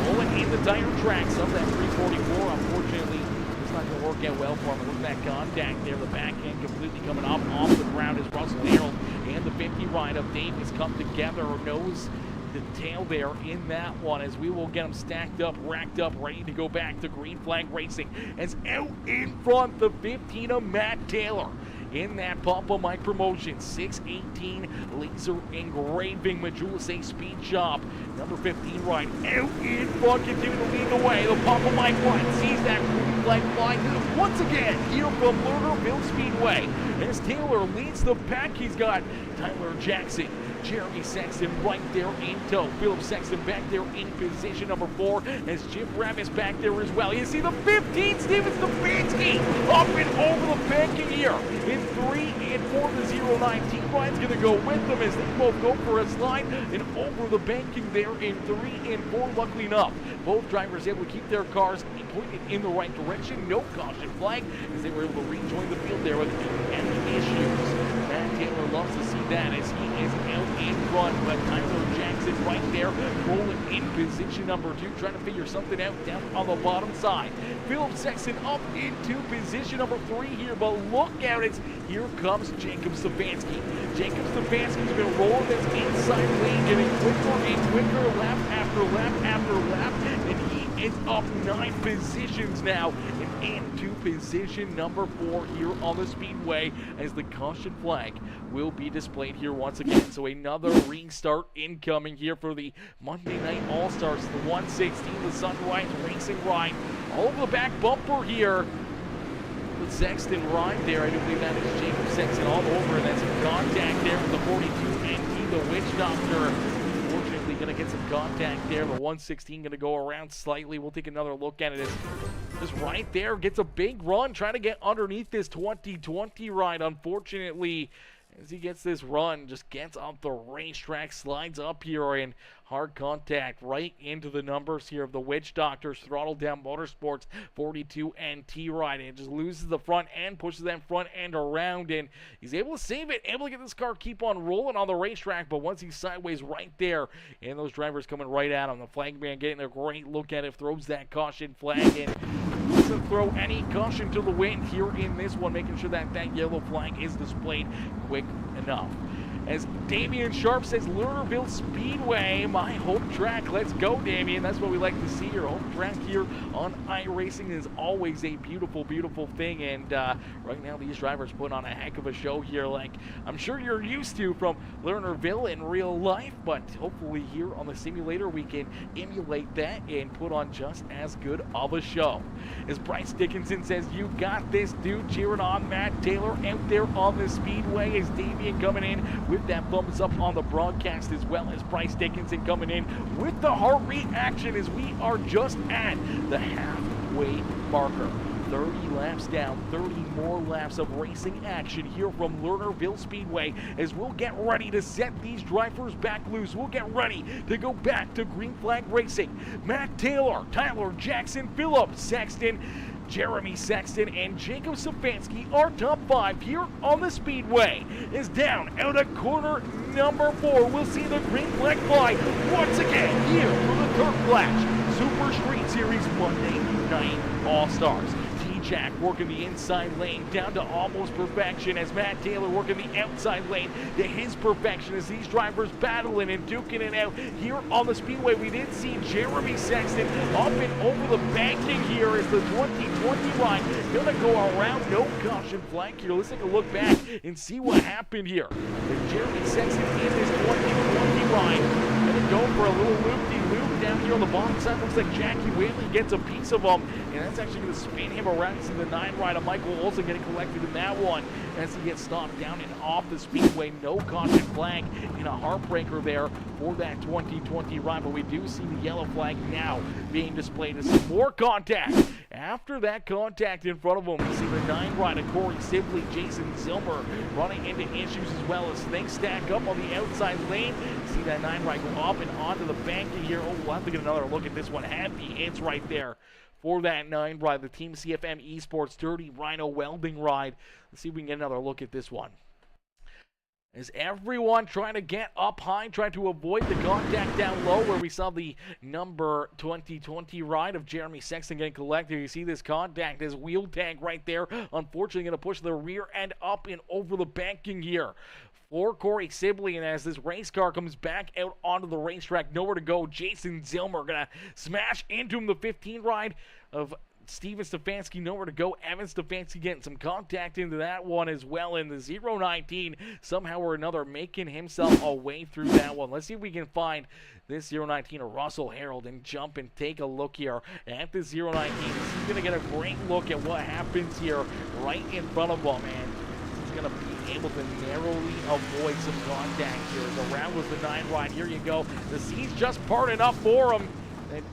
rolling in the tire tracks of that 344. Unfortunately, it's not going to work out well for him. Look at that contact there. The backhand completely coming off the ground as Russell Harold and the 50 ride of Davis come together. Nose the tail there in that one as we will get them stacked up, racked up, ready to go back to green flag racing as out in front the 15 of Matt Taylor. In that Papa Mike promotion, 618 laser engraving Majula Speed Shop. Number 15 ride out in front, continuing to lead the way. The Papa Mike one sees that green flag fly once again here from Lernerville Speedway. As Taylor leads the pack, he's got Tyler Jackson, Jeremy Sexton right there in tow. Philip Sexton back there in position number 4 as Jim Revis back there as well. You see the 15, Steven Stefanski up and over the banking here. In 3 and 4, the 019 ride's going to go with them as they both go for a slide and over the banking there in 3 and 4. Luckily enough, both drivers able to keep their cars pointed in the right direction. No caution flag as they were able to rejoin the field there with any issues. Matt Taylor loves to see that as he is out in front, but Tyler Jackson right there rolling in position number 2, trying to figure something out down on the bottom side. Philip Sexton up into position number 3 here, but look out, it's here comes Jacob Stefanski. Jacob Stefanski's been rolling this inside lane, getting quicker and quicker, lap after lap after lap, and he is up 9 positions now and into position number 4 here on the Speedway as the caution flag will be displayed here once again. So another restart incoming here for the Monday Night All-Stars, the 116, the Sunrise Racing ride. All over the back bumper here. The Sexton ride there, I do believe that is Jacob Sexton all over, and that's some contact there with the 42 NT, the Witch Doctor. Unfortunately, going to get some contact there. The 116 going to go around slightly. We'll take another look at it as just right there gets a big run, trying to get underneath this 2020 ride. Unfortunately, as he gets this run, just gets up the racetrack, slides up here in hard contact right into the numbers here of the Witch Doctors, Throttle down Motorsports 42 and T-Ride, and just loses the front end, pushes that front end around, and he's able to save it, able to get this car keep on rolling on the racetrack, but once he's sideways right there, and those drivers coming right at him, the flag man getting a great look at it, throws that caution flag in. Doesn't throw any caution to the wind here in this one, making sure that that yellow flag is displayed quick enough. As Damian Sharp says, Lernerville Speedway, my home track. Let's go, Damian. That's what we like to see. Your home track here on iRacing is always a beautiful, beautiful thing. And right now, these drivers put on a heck of a show here, like I'm sure you're used to from Lernerville in real life. But hopefully here on the simulator, we can emulate that and put on just as good of a show. As Bryce Dickinson says, you got this, dude, cheering on Matt Taylor out there on the Speedway. As Damian coming in with that thumbs up on the broadcast, as well as Bryce Dickinson coming in with the heart reaction as we are just at the halfway marker. 30 laps down, 30 more laps of racing action here from Lernerville Speedway as we'll get ready to set these drivers back loose. We'll get ready to go back to green flag racing. Matt Taylor, Tyler Jackson, Phillip Sexton, Jeremy Sexton, and Jacob Stefanski, our top 5 here on the Speedway, is down out of corner number 4. We'll see the green flag fly once again here for the Turf Flash Super Street Series Monday Night All-Stars. Jack working the inside lane down to almost perfection as Matt Taylor working the outside lane to his perfection as these drivers battling and duking it out here on the Speedway. We did see Jeremy Sexton up and over the banking here as the 2020 line gonna go around. No caution flag here. Let's take a look back and see what happened here. As Jeremy Sexton in this 2020 line gonna go for a little loop-de-loop down here on the bottom side. Looks like Jackie Whaley gets a piece of him, and that's actually going to spin him around. See the 9 rider Michael Olsen getting collected in that one as he gets stopped down and off the Speedway. No caution flag in a heartbreaker there for that 2020 ride, but we do see the yellow flag now being displayed as some more contact. After that contact in front of him, we see the 9 rider Corey Sibley, Jason Zilmer running into issues as well as things stack up on the outside lane. See that 9 rider go up and onto the banking here. Oh, we'll have to get another look at this one. Heavy hits right there for that 9 ride, the Team CFM Esports Dirty Rhino Welding ride. Let's see if we can get another look at this one. As everyone trying to get up high, trying to avoid the contact down low where we saw the number 2020 ride of Jeremy Sexton getting collected. You see this contact, this wheel tag right there. Unfortunately, going to push the rear end up and over the banking here for Corey Sibley, and as this race car comes back out onto the racetrack, nowhere to go, Jason Zilmer gonna smash into him. The 15 ride of Steven Stefanski, nowhere to go. Evan Stefanski getting some contact into that one as well, in the 019 somehow or another making himself a way through that one. Let's see if we can find this 019 of Russell Harold and jump and take a look here at the 019. He's gonna get a great look at what happens here right in front of him, and he's gonna be able to narrowly avoid some contact here. The round was the 9 ride. Here you go. The seat's just parted up for him.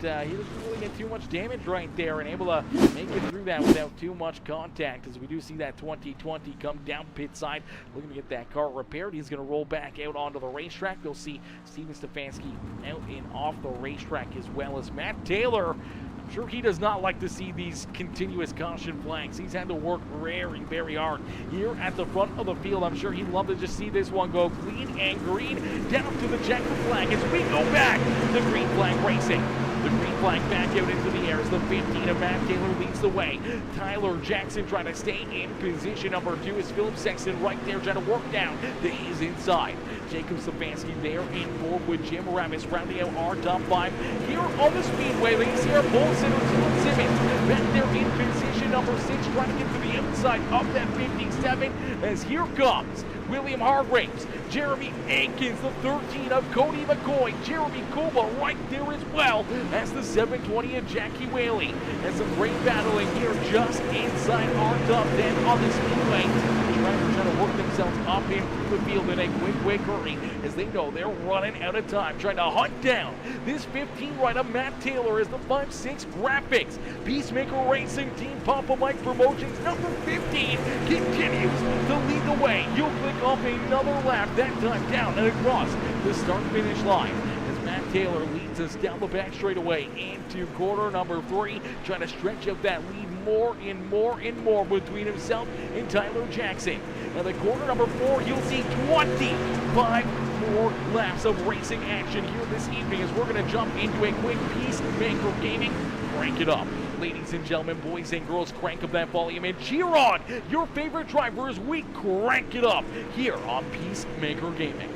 That he doesn't really get too much damage right there, and able to make it through that without too much contact, as we do see that 2020 come down pit side looking to get that car repaired. He's going to roll back out onto the racetrack. You'll see Steven Stefanski out and off the racetrack, as well as Matt Taylor. I'm sure he does not like to see these continuous caution flags. He's had to work very, very hard here at the front of the field. I'm sure he'd love to just see this one go clean and green down to the checker flag as we go back to green flag racing. The green flag back out into the air as the 15 of Matt Taylor leads the way. Tyler Jackson trying to stay in position. Number 2 is Phillip Sexton right there trying to work down to his inside. Jacob Stefanski there in fourth with Jim Ramis rounding out our top 5 here on the Speedway. Leads here, Bolson and Simmons back there in position. Number 6 trying to get to the outside of that 57 as here comes William Hargraves, Jeremy Aikens, the 13 of Cody McCoy, Jeremy Kuba right there as well as the 720 of Jackie Whaley. And some great battling here just inside our top 10 on the Speedway. Drivers trying to work themselves up into the field in a quick hurry as they know they're running out of time, trying to hunt down this 15 right of Matt Taylor as the 5-6 Graphics Peacemaker Racing Team Papa Mike Promotions number 15 continues to lead the way. You'll click pick up another lap, that time down and across the start-finish line. As Matt Taylor leads us down the back straightaway into corner number 3, trying to stretch out that lead more and more and more between himself and Tyler Jackson. Now the corner number 4, you'll see 25 more laps of racing action here this evening as we're going to jump into a quick Peacemaker Gaming. Crank it up. Ladies and gentlemen, boys and girls, crank up that volume and cheer on your favorite driver as we crank it up here on Peacemaker Gaming.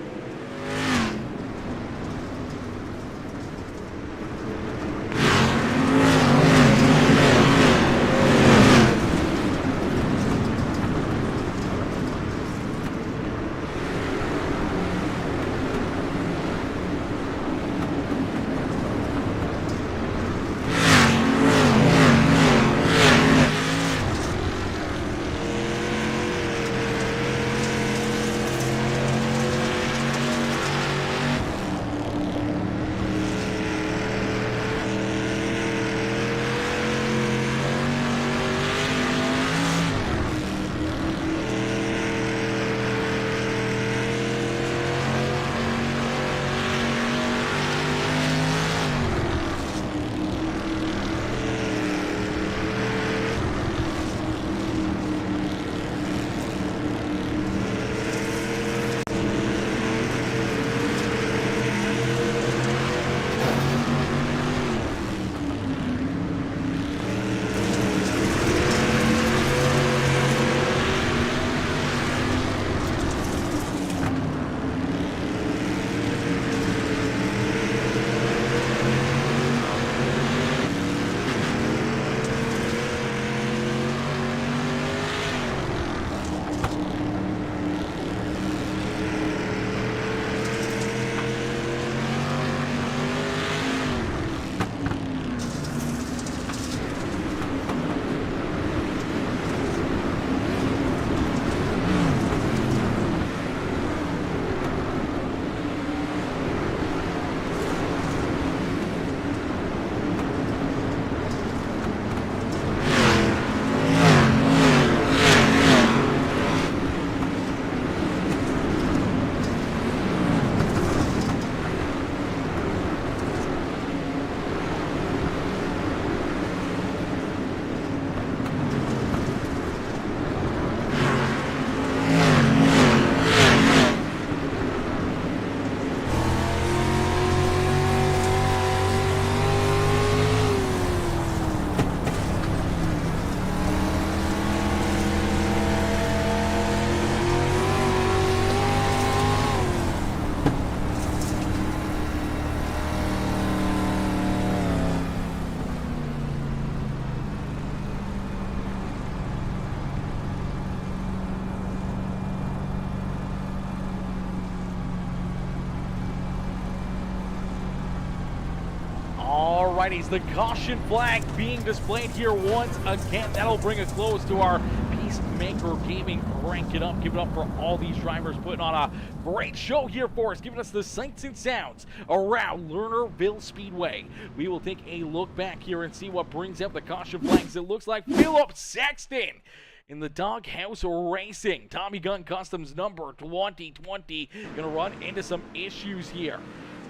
Alrighty, the caution flag being displayed here once again. That'll bring a close to our Peacemaker Gaming Crank It Up. Give it up for all these drivers putting on a great show here for us, giving us the sights and sounds around Lernerville Speedway. We will take a look back here and see what brings out the caution flags. It looks like Philip Sexton in the Doghouse Racing. Tommy Gun Customs number 2020. Gonna run into some issues here.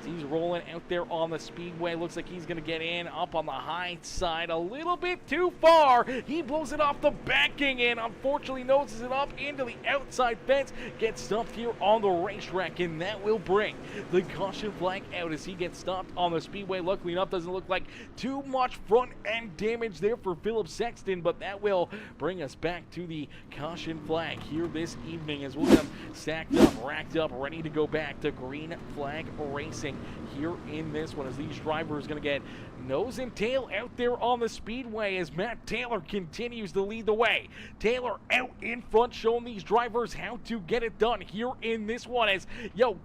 He's rolling out there on the speedway. Looks like he's going to get in up on the high side a little bit too far. He blows it off the banking and unfortunately noses it up into the outside fence. Gets stumped here on the racetrack, and that will bring the caution flag out as he gets stopped on the speedway. Luckily enough, doesn't look like too much front end damage there for Philip Sexton, but that will bring us back to the caution flag here this evening as we'll get them stacked up, racked up, ready to go back to green flag racing here in this one as these drivers going to get nose and tail out there on the speedway as Matt Taylor continues to lead the way. Taylor out in front showing these drivers how to get it done here in this one as,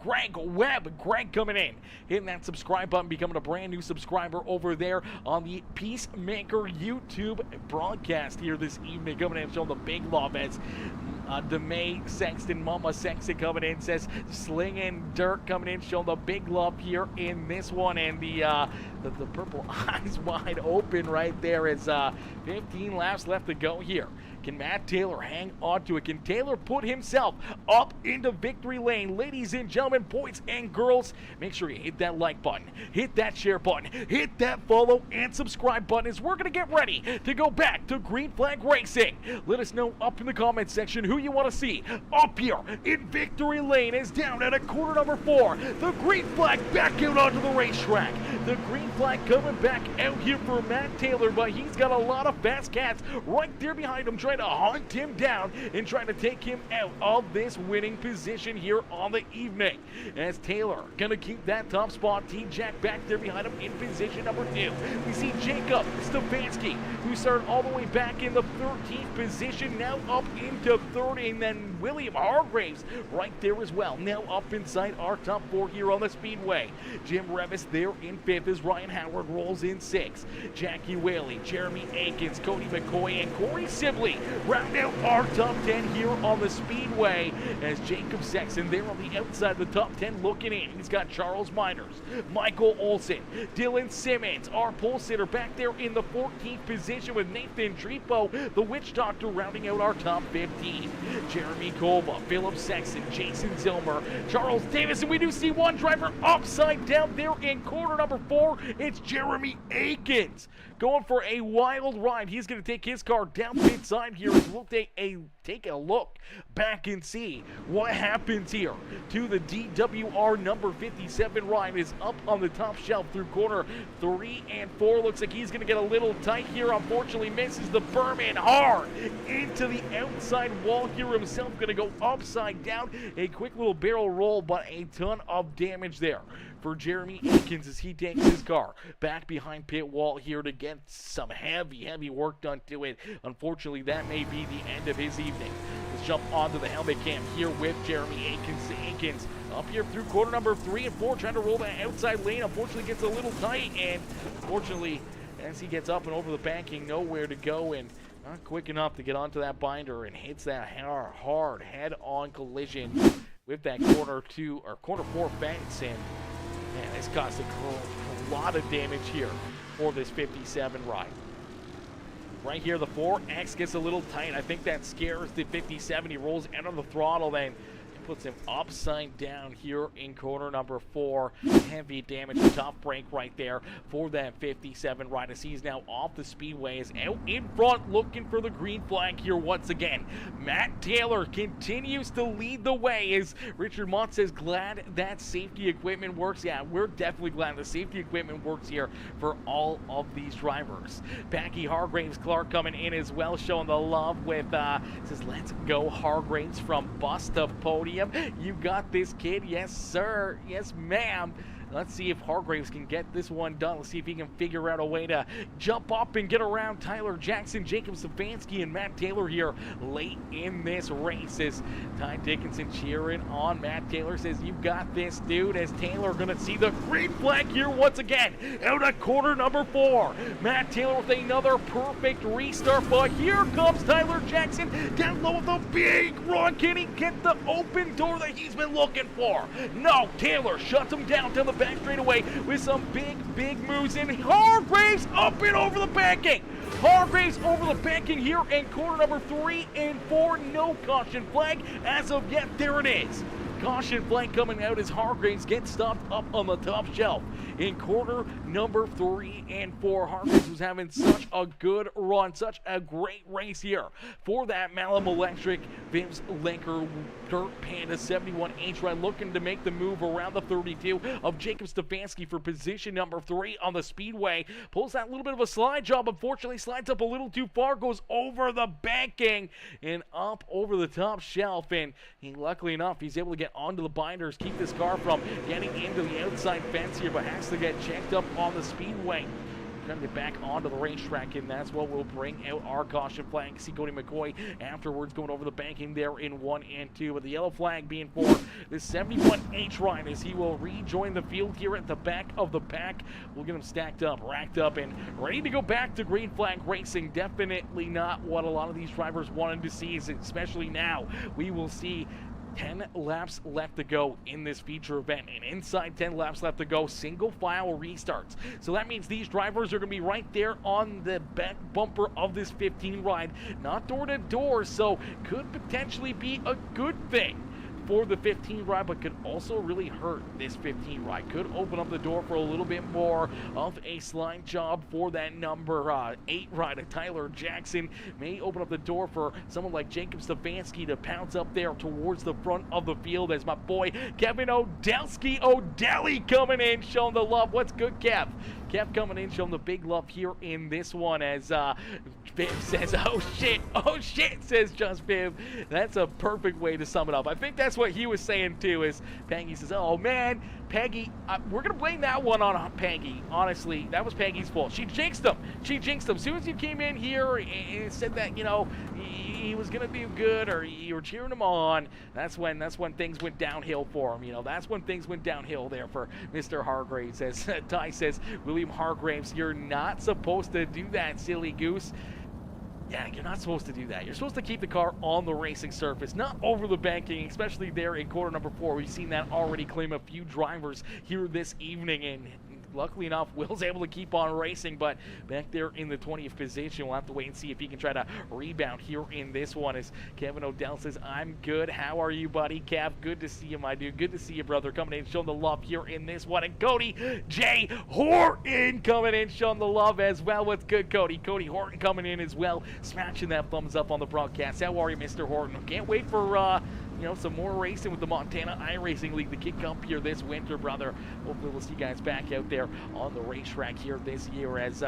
Greg Webb, Greg coming in, hitting that subscribe button, becoming a brand new subscriber over there on the Peacemaker YouTube broadcast here this evening, coming in showing the big love as DeMay Sexton, Mama Sexton coming in, says slinging dirt coming in, showing the big love here in this one, and the purple eyes wide open right there as 15 laps left to go here Can Matt Taylor hang on to it? Can Taylor put himself up into victory lane? Ladies and gentlemen, boys and girls, make sure you hit that like button, hit that share button, hit that follow and subscribe button as we're going to get ready to go back to Green Flag Racing. Let us know up in the comments section who you want to see up here in victory lane as down at a corner number 4. The green flag back out onto the racetrack. The green flag coming back out here for Matt Taylor, but he's got a lot of fast cats right there behind him trying to hunt him down and trying to take him out of this winning position here on the evening. As Taylor gonna keep that top spot, T-Jack back there behind him in position number 2. We see Jacob Stefanski, who started all the way back in the 13th position, now up into 3rd, and then William Hargraves right there as well, now up inside our top 4 here on the Speedway. Jim Revis there in 5th as Ryan Howard rolls in 6th. Jackie Whaley, Jeremy Akins, Cody McCoy, and Corey Sibley round out our top 10 here on the Speedway as Jacob Sexton there on the outside of the top 10 looking in. He's got Charles Miners, Michael Olson, Dylan Simmons, our pole sitter back there in the 14th position with Nathan Tripo, the Witch Doctor, rounding out our top 15. Jeremy Kova, Philip Sexton, Jason Zilmer, Charles Davis, and we do see one driver upside down there in corner number 4. It's Jeremy Akins going for a wild ride. He's going to take his car down pit side here as we'll take a look back and see what happens here to the DWR number 57 ride. Is up on the top shelf through corner 3 and 4. Looks like he's going to get a little tight here. Unfortunately misses the berm in hard into the outside wall here himself. Going to go upside down. A quick little barrel roll, but a ton of damage there for Jeremy Akins as he takes his car back behind pit wall here to get some heavy work done to it. Unfortunately, that may be the end of his evening. Let's jump onto the helmet cam here with Jeremy Akins up here through corner number 3 and 4, trying to roll that outside lane. Unfortunately, gets a little tight, and unfortunately, as he gets up and over the banking, nowhere to go, and not quick enough to get onto that binder, and hits that hard head-on collision with that corner 4 fence, and man, this caused a lot of damage here for this 57 ride. Right here, the 4X gets a little tight. I think that scares the 57. He rolls out of the throttle, then puts him upside down here in corner number 4. Heavy damage, top brake right there for that 57 ride as he's now off the Speedway, is out in front looking for the green flag here once again. Matt Taylor continues to lead the way as Richard Mott says, glad that safety equipment works. Yeah, we're definitely glad the safety equipment works here for all of these drivers. Packy Hargraves Clark coming in as well, showing the love with, says, let's go Hargraves from bus to podium. You got this, kid. Yes, sir. Yes, ma'am. Let's see if Hargraves can get this one done. Let's see if he can figure out a way to jump up and get around Tyler Jackson, Jacob Stefanski, and Matt Taylor here late in this race. As Ty Dickinson cheering on Matt Taylor, says, you got this, dude, as Taylor going to see the green flag here once again out of corner number 4. Matt Taylor with another perfect restart, but here comes Tyler Jackson down low with a big run. Can he get the open door that he's been looking for? No, Taylor shuts him down to the back straightaway with some big moves in. Hargraves up and over the banking. Hargraves over the banking here in corner number 3 and 4. No caution flag as of yet. There it is. Caution flag coming out as Hargraves gets stopped up on the top shelf in corner number 3 and 4. Hargraves was having such a good run, such a great race here for that Malum Electric Vince Lenker Dirt Panda 71H ride, looking to make the move around the 32 of Jacob Stefanski for position number 3 on the Speedway. Pulls that little bit of a slide job, unfortunately slides up a little too far, goes over the banking and up over the top shelf, and luckily enough he's able to get onto the binders, keep this car from getting into the outside fence here, but has to get checked up on the Speedway. Trying to get back onto the racetrack, and that's what will bring out our caution flag. See Cody McCoy afterwards going over the banking there in 1 and 2, with the yellow flag being for the 71H ride as he will rejoin the field here at the back of the pack. We'll get him stacked up, racked up, and ready to go back to green flag racing. Definitely not what a lot of these drivers wanted to see, especially now. We will see 10 laps left to go in this feature event, and inside 10 laps left to go, single file restarts. So that means these drivers are going to be right there on the back bumper of this 15 ride, not door to door, so could potentially be a good thing for the 15 ride, but could also really hurt this 15 ride. Could open up the door for a little bit more of a slide job for that number 8 ride of Tyler Jackson. May open up the door for someone like Jacob Stefanski to pounce up there towards the front of the field as my boy Kevin O'Dally coming in, showing the love. What's good, Kev? Kev coming in, showing the big love here in this one as Viv says, oh shit, says Just Viv. That's a perfect way to sum it up. I think that's what he was saying too, is Peggy says, oh man, Peggy, we're going to blame that one on Peggy. Honestly, that was Peggy's fault. She jinxed him. As soon as you came in here and said that, you know, he was going to do good, or you were cheering him on, that's when things went downhill for him. You know, that's when things went downhill there for Mr. Hargraves. As Ty says, William Hargraves, you're not supposed to do that, silly goose. Yeah, you're not supposed to do that. You're supposed to keep the car on the racing surface, not over the banking, especially there in corner number 4. We've seen that already claim a few drivers here this evening, and luckily enough, Will's able to keep on racing, but back there in the 20th position, we'll have to wait and see if he can try to rebound here in this one. As Kevin O'Dell says, I'm good. How are you, buddy? Cav, good to see you, my dude. Good to see you, brother, coming in, showing the love here in this one. And Cody J. Horton coming in, showing the love as well. What's good, Cody? Cody Horton coming in as well, smashing that thumbs up on the broadcast. How are you, Mr. Horton? Can't wait for you know, some more racing with the Montana iRacing League to kick up here this winter, brother. Hopefully we'll see you guys back out there on the racetrack here this year. As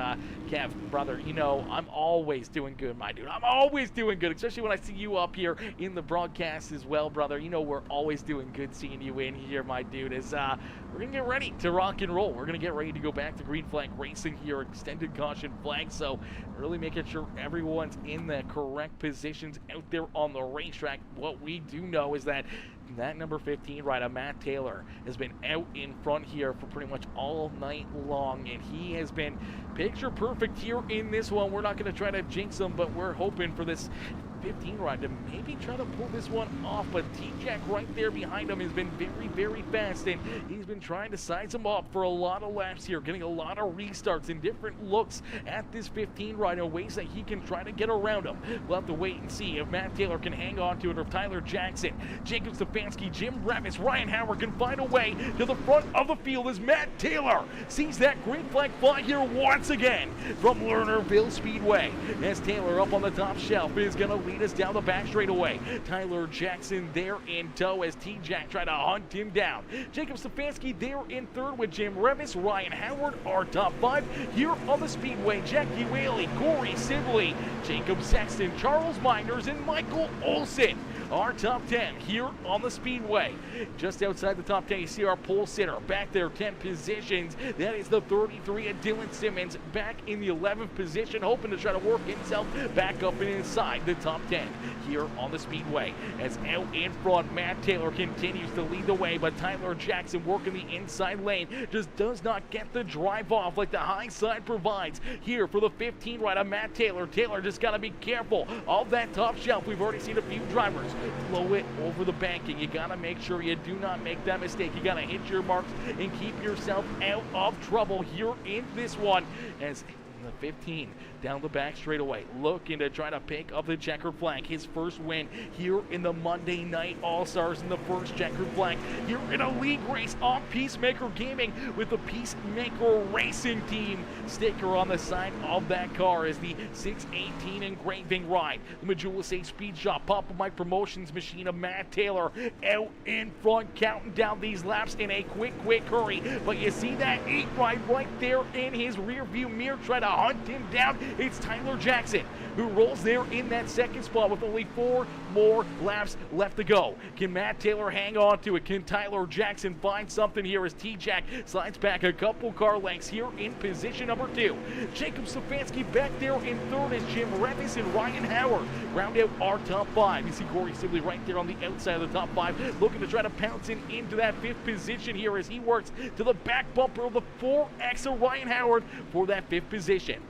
Kev, brother, you know, I'm always doing good, my dude. I'm always doing good, especially when I see you up here in the broadcast as well, brother. You know, we're always doing good seeing you in here, my dude. As we're going to get ready to rock and roll. We're going to get ready to go back to green flag racing here, extended caution flag. So really making sure everyone's in the correct positions out there on the racetrack. What we do know is that number 15 rider, Matt Taylor, has been out in front here for pretty much all night long, and he has been picture perfect here in this one. We're not going to try to jinx him, but we're hoping for this 15 ride to maybe try to pull this one off. But T-Jack right there behind him has been very, very fast, and he's been trying to size him up for a lot of laps here, getting a lot of restarts and different looks at this 15 ride in ways that he can try to get around him. We'll have to wait and see if Matt Taylor can hang on to it, or if Tyler Jackson, Jacob Stefanski, Jim Revis, Ryan Howard can find a way to the front of the field as Matt Taylor sees that green flag fly here once again from Lernerville Speedway. As Taylor up on the top shelf is going to lead us down the back straightaway. Tyler Jackson there in tow as T-Jack tried to hunt him down. Jacob Stefanski there in third with Jim Revis. Ryan Howard, our top 5 here on the Speedway. Jackie Whaley, Corey Sibley, Jacob Sexton, Charles Miners, and Michael Olson, our top 10 here on the Speedway. Just outside the top 10, you see our pole sitter back there, 10 positions. That is the 33 of Dylan Simmons back in the 11th position, hoping to try to work himself back up and inside the top 10 here on the Speedway. As out in front, Matt Taylor continues to lead the way, but Tyler Jackson working the inside lane just does not get the drive off like the high side provides here for the 15 rider, Matt Taylor. Taylor just got to be careful of that top shelf. We've already seen a few drivers blow it over the banking. You got to make sure you do not make that mistake. You got to hit your marks and keep yourself out of trouble here in this one. As the 15 down the back straightaway, looking to try to pick up the checkered flag. His first win here in the Monday Night All-Stars in the first checkered flag here in a league race on Peacemaker Gaming with the Peacemaker Racing Team sticker on the side of that car as the 618 engraving ride. The Majula Say Speed Shop, Papa Mike Promotions machine of Matt Taylor out in front, counting down these laps in a quick hurry. But you see that 8 ride right there in his rear view mirror, try to hunt him down. It's Tyler Jackson who rolls there in that second spot with only 4 more laps left to go. Can Matt Taylor hang on to it? Can Tyler Jackson find something here as T-Jack slides back a couple car lengths here in position number 2? Jacob Stefanski back there in third as Jim Revis and Ryan Howard round out our top 5. You see Corey Sibley right there on the outside of the top 5, looking to try to pounce into that 5th position here as he works to the back bumper of the 4X of Ryan Howard for that 5th position.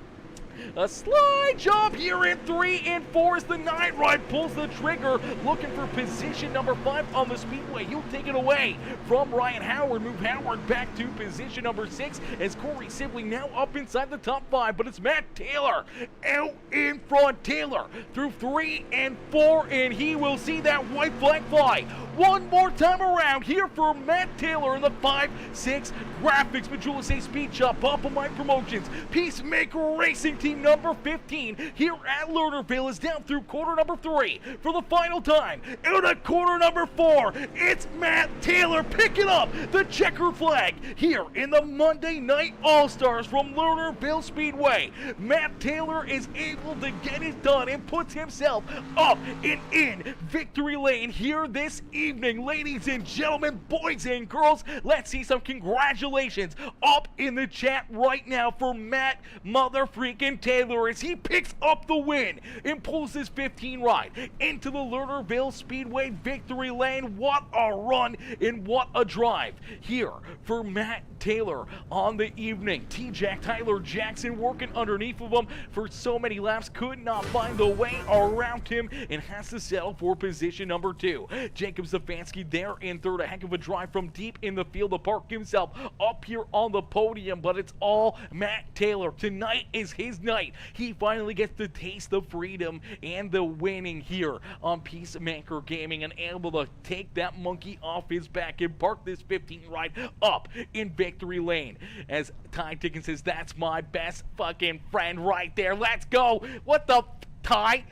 A slide job here in 3 and 4 as the 9 ride pulls the trigger, looking for position number 5 on the Speedway. He'll take it away from Ryan Howard. Move Howard back to position number 6 as Corey Sibley now up inside the top 5, but it's Matt Taylor out in front. Taylor through 3 and 4, and he will see that white flag fly one more time around here for Matt Taylor in the 5-6 Graphics Majula Say Speed Shop, Papa Mike Promotions, Peacemaker Racing Team number 15 here at Lernerville is down through quarter number 3 for the final time. Out of quarter number 4, it's Matt Taylor picking up the checker flag here in the Monday Night All-Stars from Lernerville Speedway. Matt Taylor is able to get it done and puts himself up and in victory lane here this evening. Ladies and gentlemen, boys and girls, let's see some congratulations up in the chat right now for Matt mother-freaking Taylor as he picks up the win and pulls his 15 ride into the Lernerville Speedway victory lane. What a run and what a drive here for Matt Taylor on the evening. T-Jack Tyler Jackson working underneath of him for so many laps, could not find the way around him and has to settle for position number 2. Jacob Stefanski there in third. A heck of a drive from deep in the field to park himself up here on the podium, but it's all Matt Taylor. Tonight is his night. He finally gets to taste the freedom and the winning here on Peacemaker Gaming and able to take that monkey off his back and park this 15 ride up in victory lane. As Ty Dickens says, that's my best fucking friend right there. Let's go. What the Ty?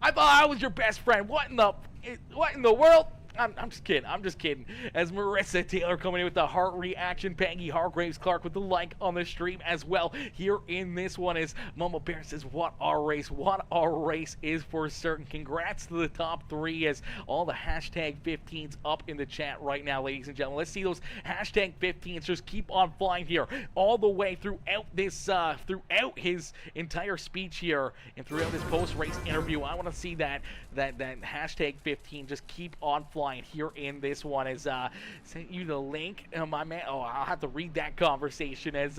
I thought I was your best friend. What in the world? I'm just kidding. I'm just kidding. As Marissa Taylor coming in with the heart reaction. Peggy Hargraves Clark with the like on the stream as well. Here in this one is Mama Bear says, what a race. What a race is for certain. Congrats to the top 3 as all the hashtag 15s up in the chat right now, ladies and gentlemen. Let's see those hashtag 15s just keep on flying here all the way throughout this, throughout his entire speech here and throughout this post-race interview. I want to see that hashtag 15 just keep on flying here in this one. As sent you the link, my man. Oh, I'll have to read that conversation. As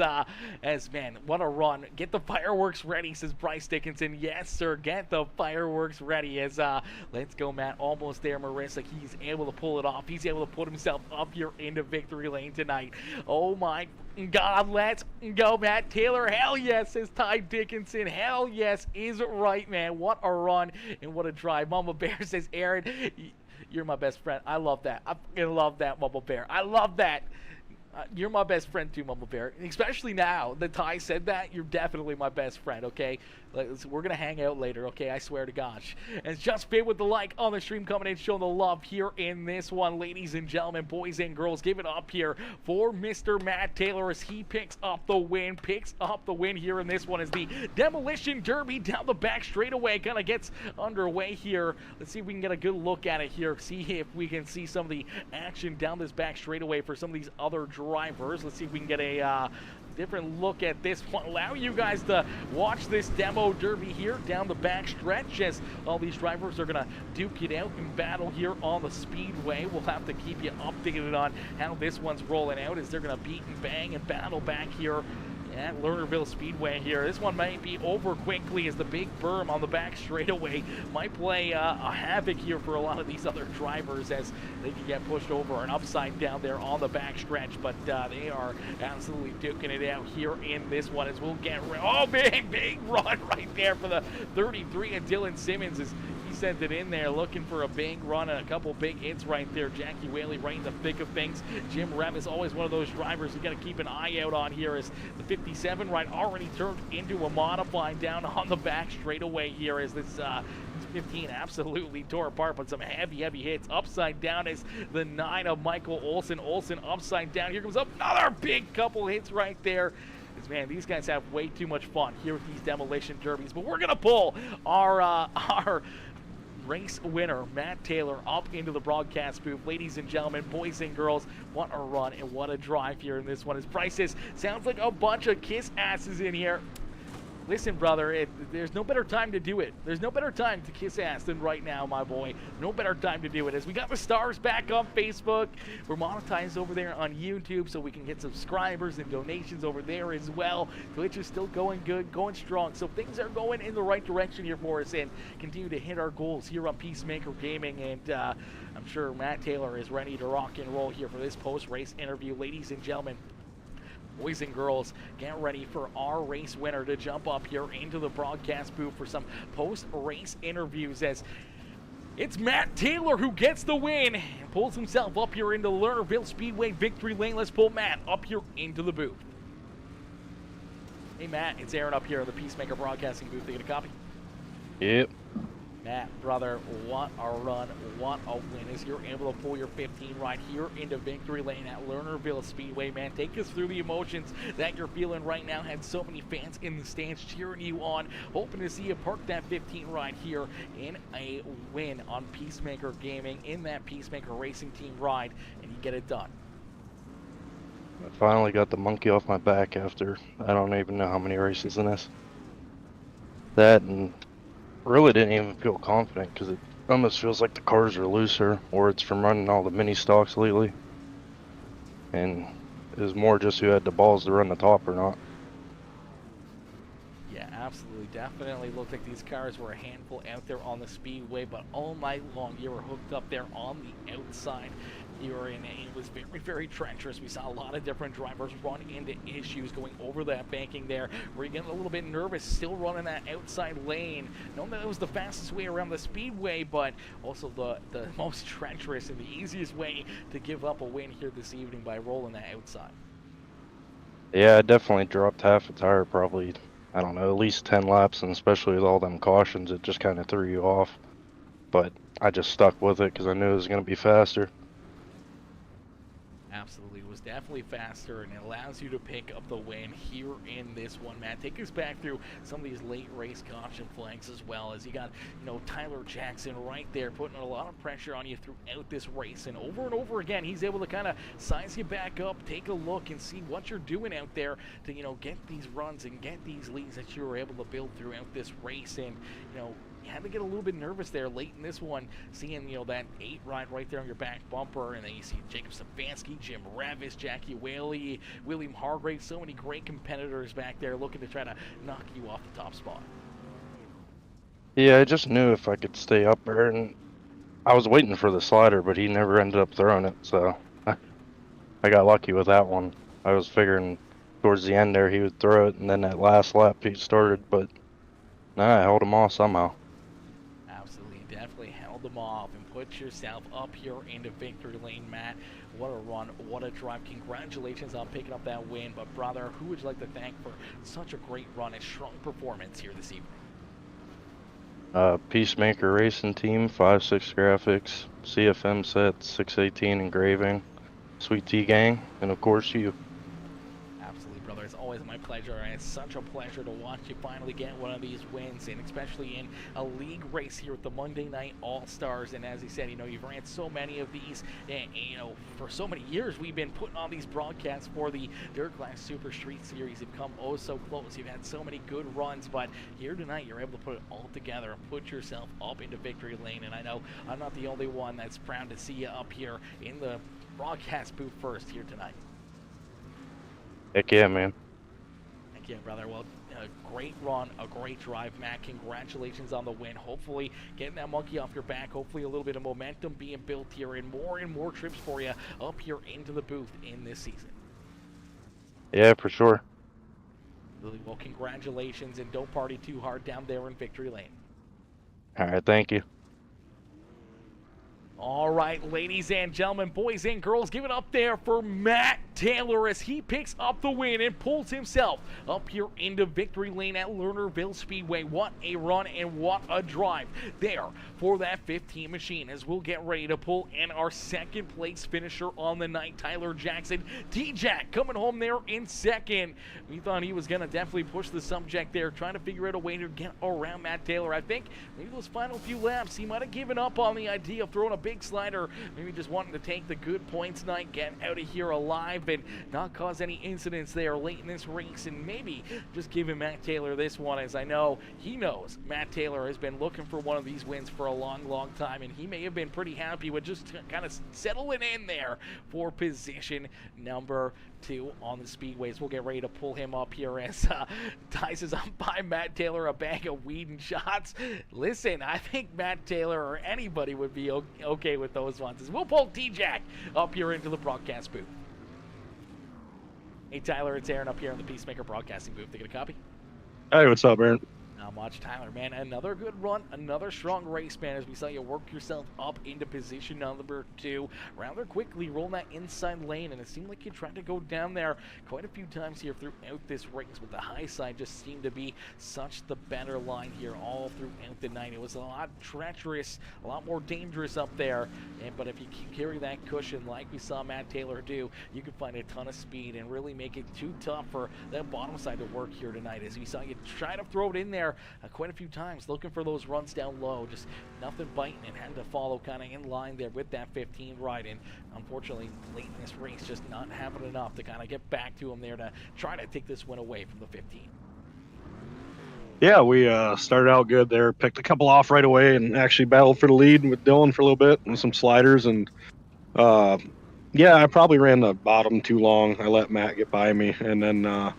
man, what a run. Get the fireworks ready, says Bryce Dickinson. Yes, sir, get the fireworks ready. As let's go, Matt. Almost there, Marissa. He's able to pull it off. He's able to put himself up here into victory lane tonight. Oh my God, let's go, Matt Taylor. Hell yes, says Ty Dickinson. Hell yes is right, man. What a run and what a drive. Mama Bear says, Aaron, you're my best friend. I love that. I fucking love that, Mama Bear. I love that. You're my best friend too, Mama Bear. Especially now that Ty said that, you're definitely my best friend, okay? We're going to hang out later, okay? I swear to gosh. And it's Just Fit with the like on the stream coming in, showing the love here in this one. Ladies and gentlemen, boys and girls, give it up here for Mr. Matt Taylor as he picks up the win. Picks up the win here in this one as the Demolition Derby down the back straightaway kind of gets underway here. Let's see if we can get a good look at it here. See if we can see some of the action down this back straightaway for some of these other drivers. Let's see if we can get a different look at this one. Allow you guys to watch this demo derby here down the back stretch as all these drivers are going to duke it out and battle here on the Speedway. We'll have to keep you updated on how this one's rolling out as they're going to beat and bang and battle back here at Lernerville Speedway here. This one might be over quickly as the big berm on the back straightaway might play a havoc here for a lot of these other drivers as they can get pushed over and upside down there on the back stretch, but they are absolutely duking it out here in this one as we'll get big run right there for the 33 and Dylan Simmons as he sent it in there looking for a big run and a couple big hits right there. Jackie Whaley right in the thick of things. Jim Rev is always one of those drivers you got to keep an eye out on here as the 57 right already turned into a modified down on the back straightaway here as this 15 absolutely tore apart, but some heavy hits. Upside down is the 9 of Michael Olson. Olson upside down. Here comes up another big couple hits right there. Man, these guys have way too much fun here with these demolition derbies, but we're gonna pull our race winner, Matt Taylor, up into the broadcast booth. Ladies and gentlemen, boys and girls, what a run and what a drive here in this one. As Bryce says, sounds like a bunch of kiss asses in here. Listen, brother, there's no better time to do it. There's no better time to kiss ass than right now, my boy. No better time to do it. As we got the stars back on Facebook, we're monetized over there on YouTube, so we can get subscribers and donations over there as well. Twitch is still going good, going strong. So things are going in the right direction here for us, and continue to hit our goals here on Peacemaker Gaming. And I'm sure Matt Taylor is ready to rock and roll here for this post-race interview. Ladies and gentlemen, boys and girls, get ready for our race winner to jump up here into the broadcast booth for some post-race interviews, as it's Matt Taylor who gets the win and pulls himself up here into Lernerville Speedway victory lane. Let's pull Matt up here into the booth. Hey Matt, it's Aaron up here in the Peacemaker Broadcasting booth. You get a copy? Yep. Matt, brother, what a run, what a win, as you're able to pull your 15 right here into victory lane at Lernerville Speedway. Man, take us through the emotions that you're feeling right now. Had so many fans in the stands cheering you on, hoping to see you park that 15 right here in a win on Peacemaker Gaming in that Peacemaker Racing Team ride, and you get it done. I finally got the monkey off my back after I don't even know how many races in this. That, and really didn't even feel confident because it almost feels like the cars are looser, or it's from running all the mini stocks lately. And it was more just who had the balls to run the top or not. Yeah, absolutely. Definitely looked like these cars were a handful out there on the speedway, but all night long you were hooked up there on the outside. You were in it was very, very treacherous. We saw a lot of different drivers run into issues going over that banking there. Were you getting a little bit nervous still running that outside lane, knowing that it was the fastest way around the speedway, but also the most treacherous and the easiest way to give up a win here this evening by rolling that outside? Yeah, I definitely dropped half a tire, probably, I don't know, at least 10 laps, and especially with all them cautions, it just kind of threw you off. But I just stuck with it because I knew it was going to be faster. Absolutely, it was definitely faster, and it allows you to pick up the win here in this one. Matt, take us back through some of these late race caution flags as well, as you got, Tyler Jackson right there putting a lot of pressure on you throughout this race, and over again he's able to kind of size you back up, take a look and see what you're doing out there to get these runs and get these leads that you were able to build throughout this race. And you had to get a little bit nervous there late in this one, seeing that 8 ride right there on your back bumper, and then you see Jacob Stefanski, Jim Ravis, Jackie Whaley, William Hargrave, so many great competitors back there looking to try to knock you off the top spot. Yeah, I just knew if I could stay up there, and I was waiting for the slider, but he never ended up throwing it, so I got lucky with that one. I was figuring towards the end there he would throw it, and then that last lap he started, but nah, I held him off somehow. Definitely held them off and put yourself up here into victory lane, Matt. What a run, what a drive. Congratulations on picking up that win. But brother, who would you like to thank for such a great run and strong performance here this evening? Peacemaker Racing Team, 5-6 Graphics, CFM Set, 618 Engraving, Sweet Tea Gang, and of course you. Absolutely, brother. It's always my pleasure, and it's such a pleasure to watch you finally get one of these wins, and especially in a league race here with the Monday Night All-Stars. And as he said, you've ran so many of these, and for so many years we've been putting on these broadcasts for the Dirt Class Super Street Series. You've come oh so close. You've had so many good runs, but here tonight you're able to put it all together and put yourself up into victory lane. And I know I'm not the only one that's proud to see you up here in the broadcast booth first here tonight. Heck yeah, man. Thank you, brother. Well, a great run, a great drive, Matt. Congratulations on the win. Hopefully getting that monkey off your back, hopefully a little bit of momentum being built here, and more trips for you up here into the booth in this season. Yeah, for sure. Well, congratulations, and don't party too hard down there in victory lane. All right, thank you. All right, ladies and gentlemen, boys and girls, give it up there for Matt Taylor as he picks up the win and pulls himself up here into victory lane at Lernerville Speedway. What a run and what a drive there for that 15 machine, as we'll get ready to pull in our second place finisher on the night, Tyler Jackson. T-Jack coming home there in second. We thought he was going to definitely push the subject there, trying to figure out a way to get around Matt Taylor. I think maybe those final few laps he might have given up on the idea of throwing a big slider, maybe just wanting to take the good points night, get out of here alive. drive and not cause any incidents there late in this race, and maybe just giving Matt Taylor this one, as I know he knows Matt Taylor has been looking for one of these wins for a long time, and he may have been pretty happy with just kind of settling in there for position number 2 on the speedways. We'll get ready to pull him up here as Tice is up by Matt Taylor, a bag of weed and shots. Listen, I think Matt Taylor or anybody would be okay with those ones. As we'll pull T-Jack up here into the broadcast booth. Hey Tyler, it's Aaron up here in the Peacemaker broadcasting booth. They get a copy? Hey, what's up, Aaron? Not much, Tyler, man. Another good run, another strong race, man, as we saw you work yourself up into position number 2. Rather quickly rolling that inside lane, and it seemed like you tried to go down there quite a few times here throughout this race, with the high side just seemed to be such the better line here all throughout the night. It was a lot treacherous, a lot more dangerous up there, but if you carry that cushion like we saw Matt Taylor do, you can find a ton of speed and really make it too tough for that bottom side to work here tonight, as we saw you try to throw it in there quite a few times, looking for those runs down low, just nothing biting, and had to follow kind of in line there with that 15 ride. And unfortunately, late in this race, just not having enough to kind of get back to him there to try to take this win away from the 15. Yeah, we started out good there, picked a couple off right away, and actually battled for the lead with Dylan for a little bit and some sliders. And yeah, I probably ran the bottom too long. I let Matt get by me, and then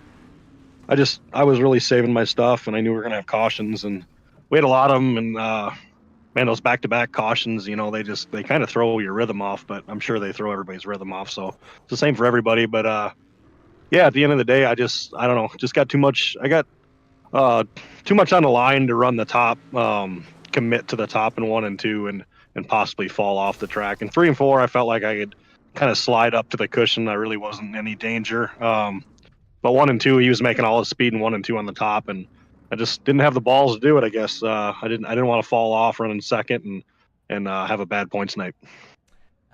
I was really saving my stuff, and I knew we were gonna have cautions, and we had a lot of them. And man, those back-to-back cautions, you know, they kind of throw your rhythm off, but I'm sure they throw everybody's rhythm off. So it's the same for everybody. But yeah, at the end of the day, I don't know, just got too much. I got too much on the line to run the top, commit to the top in 1 and 2, and possibly fall off the track. In 3 and 4, I felt like I could kind of slide up to the cushion. I really wasn't in any danger. But 1 and 2, he was making all his speed in 1 and 2 on the top, and I just didn't have the balls to do it. I guess I didn't want to fall off running second and have a bad points night.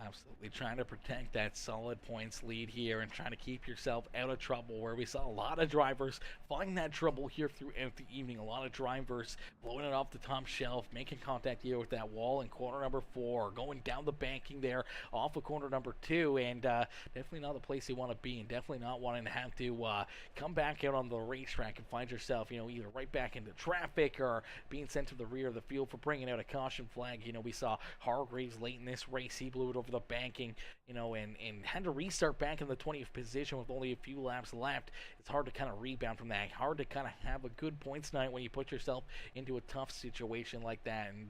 Absolutely, trying to protect that solid points lead here and trying to keep yourself out of trouble, where we saw a lot of drivers finding that trouble here throughout the evening. A lot of drivers blowing it off the top shelf, making contact here with that wall in corner number 4, going down the banking there off of corner number 2, and definitely not the place you want to be, and definitely not wanting to have to come back out on the racetrack and find yourself, you know, either right back into traffic or being sent to the rear of the field for bringing out a caution flag. You know, we saw Hargraves late in this race, he blew it over the banking, you know, and had to restart back in the 20th position with only a few laps left. It's hard to kind of rebound from that, hard to kind of have a good points night when you put yourself into a tough situation like that, and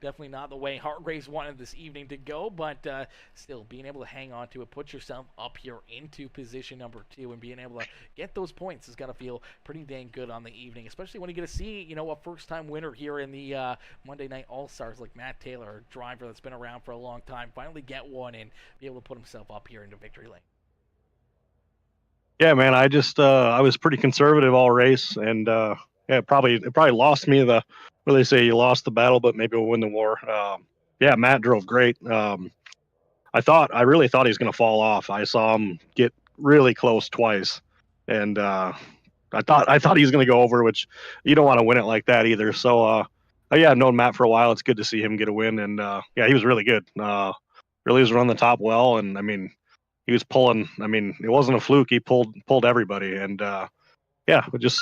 definitely not the way Hargraves wanted this evening to go, but still being able to hang on to it, put yourself up here into position number 2, and being able to get those points is going to feel pretty dang good on the evening, especially when you get to see, you know, a first-time winner here in the Monday Night All-Stars like Matt Taylor, a driver that's been around for a long time, finally get one and be able to put himself up here into victory lane. Yeah, man, I was pretty conservative all race, and yeah, it probably lost me the, what do they say, you lost the battle, but maybe we'll win the war. Yeah, Matt drove great. I really thought he was going to fall off. I saw him get really close twice, and I thought he was going to go over, which you don't want to win it like that either. So yeah, I've known Matt for a while. It's good to see him get a win, and yeah, he was really good. Really was running the top well, and I mean, he was pulling. I mean, it wasn't a fluke. He pulled everybody, and yeah, just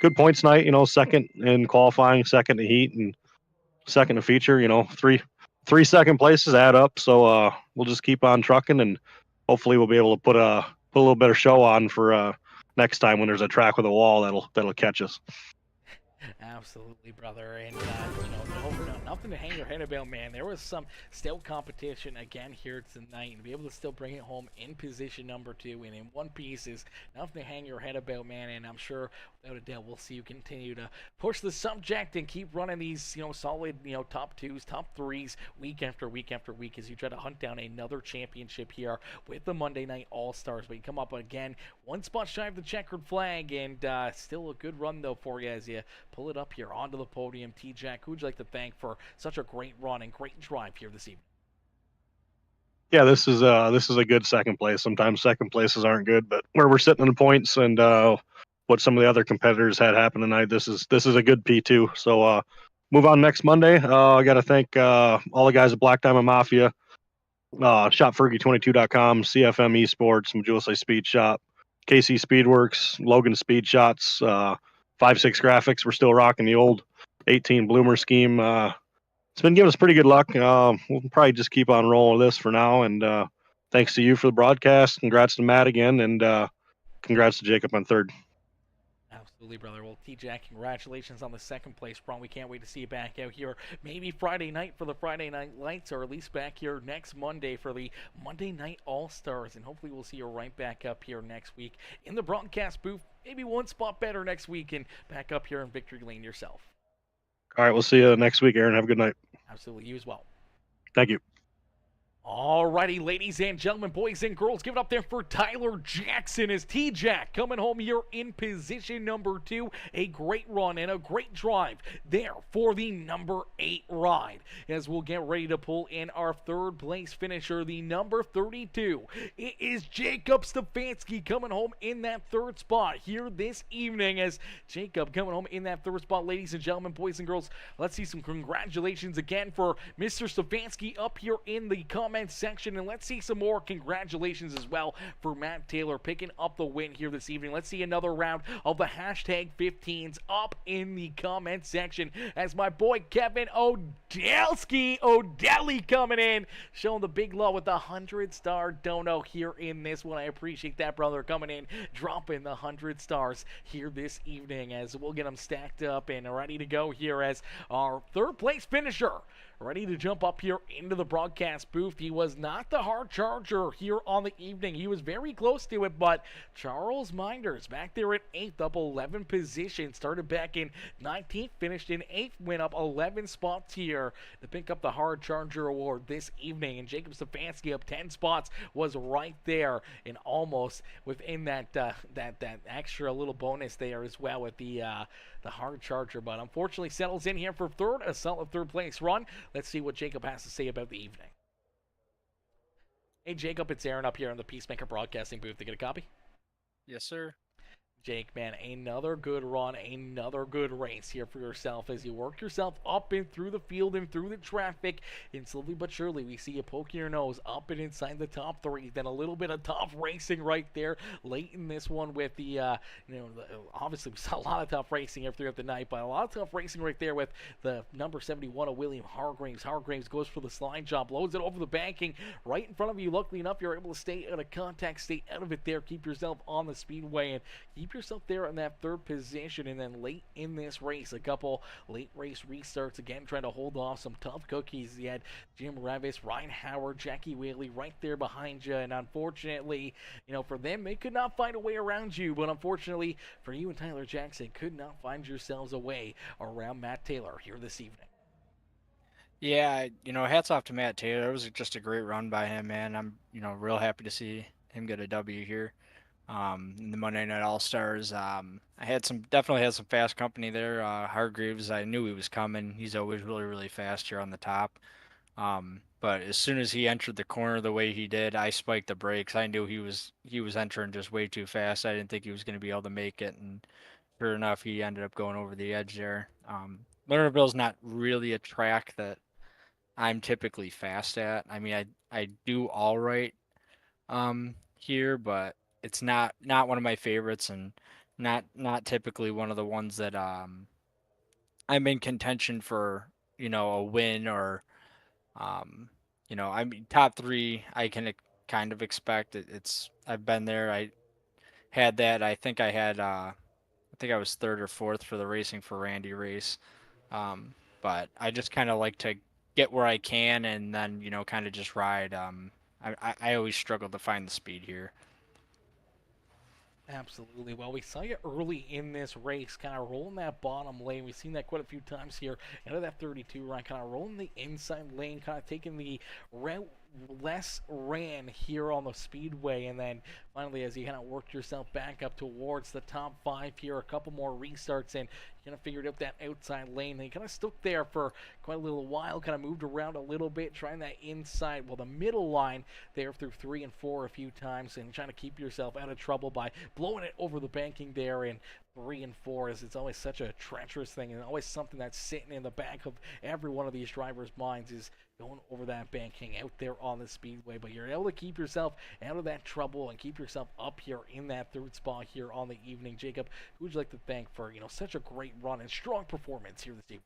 good points night. You know, second in qualifying, second in heat, and second in feature. You know, three second places add up. So we'll just keep on trucking, and hopefully we'll be able to put a little better show on for next time when there's a track with a wall that'll catch us. Absolutely, brother, and you know, nothing to hang your head about, man. There was some still competition again here tonight, and to be able to still bring it home in position number 2 and in one piece is nothing to hang your head about, man. And I'm sure, without a doubt, we'll see you continue to push the subject and keep running these, you know, solid, you know, top 2s, top 3s week after week after week as you try to hunt down another championship here with the Monday Night All-Stars. But you come up again one spot shy of the checkered flag, and still a good run though for you as you pull it up here onto the podium. T-Jack, who would you like to thank for such a great run and great drive here this evening? Yeah, this is a good second place. Sometimes second places aren't good, but where we're sitting in the points and what some of the other competitors had happen tonight, this is a good P2. So move on next Monday. I got to thank all the guys at Black Diamond Mafia. ShopFergie22.com, CFM Esports, Majula Speed Shop, KC Speedworks, Logan Speed Shots, 5.6 Graphics. We're still rocking the old 18 Bloomer scheme. It's been giving us pretty good luck. We'll probably just keep on rolling with this for now. And thanks to you for the broadcast. Congrats to Matt again, and congrats to Jacob on third. Absolutely, brother. Well, T-Jack, congratulations on the second place, bro. We can't wait to see you back out here. Maybe Friday night for the Friday Night Lights, or at least back here next Monday for the Monday Night All-Stars. And hopefully we'll see you right back up here next week in the broadcast booth. Maybe one spot better next week and back up here in Victory Lane yourself. All right, we'll see you next week, Aaron. Have a good night. Absolutely. You as well. Thank you. Alrighty, ladies and gentlemen, boys and girls, give it up there for Tyler Jackson as T-Jack coming home here in position number 2. A great run and a great drive there for the number 8 ride. As we'll get ready to pull in our third place finisher, the number 32. It is Jacob Stefanski coming home in that third spot here this evening. As Jacob coming home in that third spot, ladies and gentlemen, boys and girls, let's see some congratulations again for Mr. Stefanski up here in the comments section, and let's see some more congratulations as well for Matt Taylor picking up the win here this evening. Let's see another round of the hashtag 15s up in the comment section as my boy Kevin O'Delly coming in, showing the big love with the 100-star dono here in this one. I appreciate that, brother, coming in, dropping the 100 stars here this evening as we'll get them stacked up and ready to go here as our third place finisher ready to jump up here into the broadcast booth. He was not the hard charger here on the evening. He was very close to it, but Charles Minders back there at 8th, up 11 positions. Started back in 19th, finished in 8th, went up 11 spots here to pick up the hard charger award this evening. And Jacob Stefanski up 10 spots, was right there and almost within that that extra little bonus there as well with the hard charger, but unfortunately settles in here for third, a solid third place run. Let's see what Jacob has to say about the evening. Hey Jacob, it's Aaron up here in the Peacemaker Broadcasting booth. To get a copy? Yes, sir. Jake, man, another good run, another good race here for yourself as you work yourself up and through the field and through the traffic, and slowly but surely we see you poking your nose up and inside the top 3. Then a little bit of tough racing right there late in this one with the, obviously we saw a lot of tough racing throughout the night, but a lot of tough racing right there with the number 71 of William Hargraves. Hargraves goes for the slide job, loads it over the banking right in front of you. Luckily enough, you're able to stay out of contact, stay out of it there, keep yourself on the speedway, and keep yourself there in that third position. And then late in this race, a couple late race restarts again, trying to hold off some tough cookies. You had Jim Revis, Ryan Howard, Jackie Whaley right there behind you, and unfortunately, for them, they could not find a way around you. But unfortunately for you and Tyler Jackson, could not find yourselves a way around Matt Taylor here this evening. Yeah, hats off to Matt Taylor. It was just a great run by him, man. I'm, real happy to see him get a W here. In the Monday Night All-Stars. I definitely had some fast company there. Hargreaves, I knew he was coming. He's always really, really fast here on the top. But as soon as he entered the corner the way he did, I spiked the brakes. I knew he was entering just way too fast. I didn't think he was going to be able to make it, and sure enough, he ended up going over the edge there. Lernerville's not really a track that I'm typically fast at. I mean, I do all right here, but it's not one of my favorites, and not typically one of the ones that I'm in contention for, a win or I mean top 3 I can kind of expect. I've been there. I had that. I think I was 3rd or 4th for the Racing for Randy race. But I just kind of like to get where I can and then, kind of just ride. I always struggle to find the speed here. Absolutely. Well, we saw you early in this race kind of rolling that bottom lane. We've seen that quite a few times here. Out of that 32 run, kind of rolling the inside lane, kind of taking the route less ran here on the speedway, and then finally as you kind of worked yourself back up towards the top 5 here, a couple more restarts, and you kind of figured out that outside lane. They kind of stuck there for quite a little while, kind of moved around a little bit, trying that inside, the middle line there through 3 and 4 a few times, and trying to keep yourself out of trouble by blowing it over the banking there. And 3 and 4 is it's always such a treacherous thing, and always something that's sitting in the back of every one of these drivers' minds is going over that banking out there on the speedway. But you're able to keep yourself out of that trouble and keep yourself up here in that 3rd spot here on the evening. Jacob, who would you like to thank for such a great run and strong performance here this evening?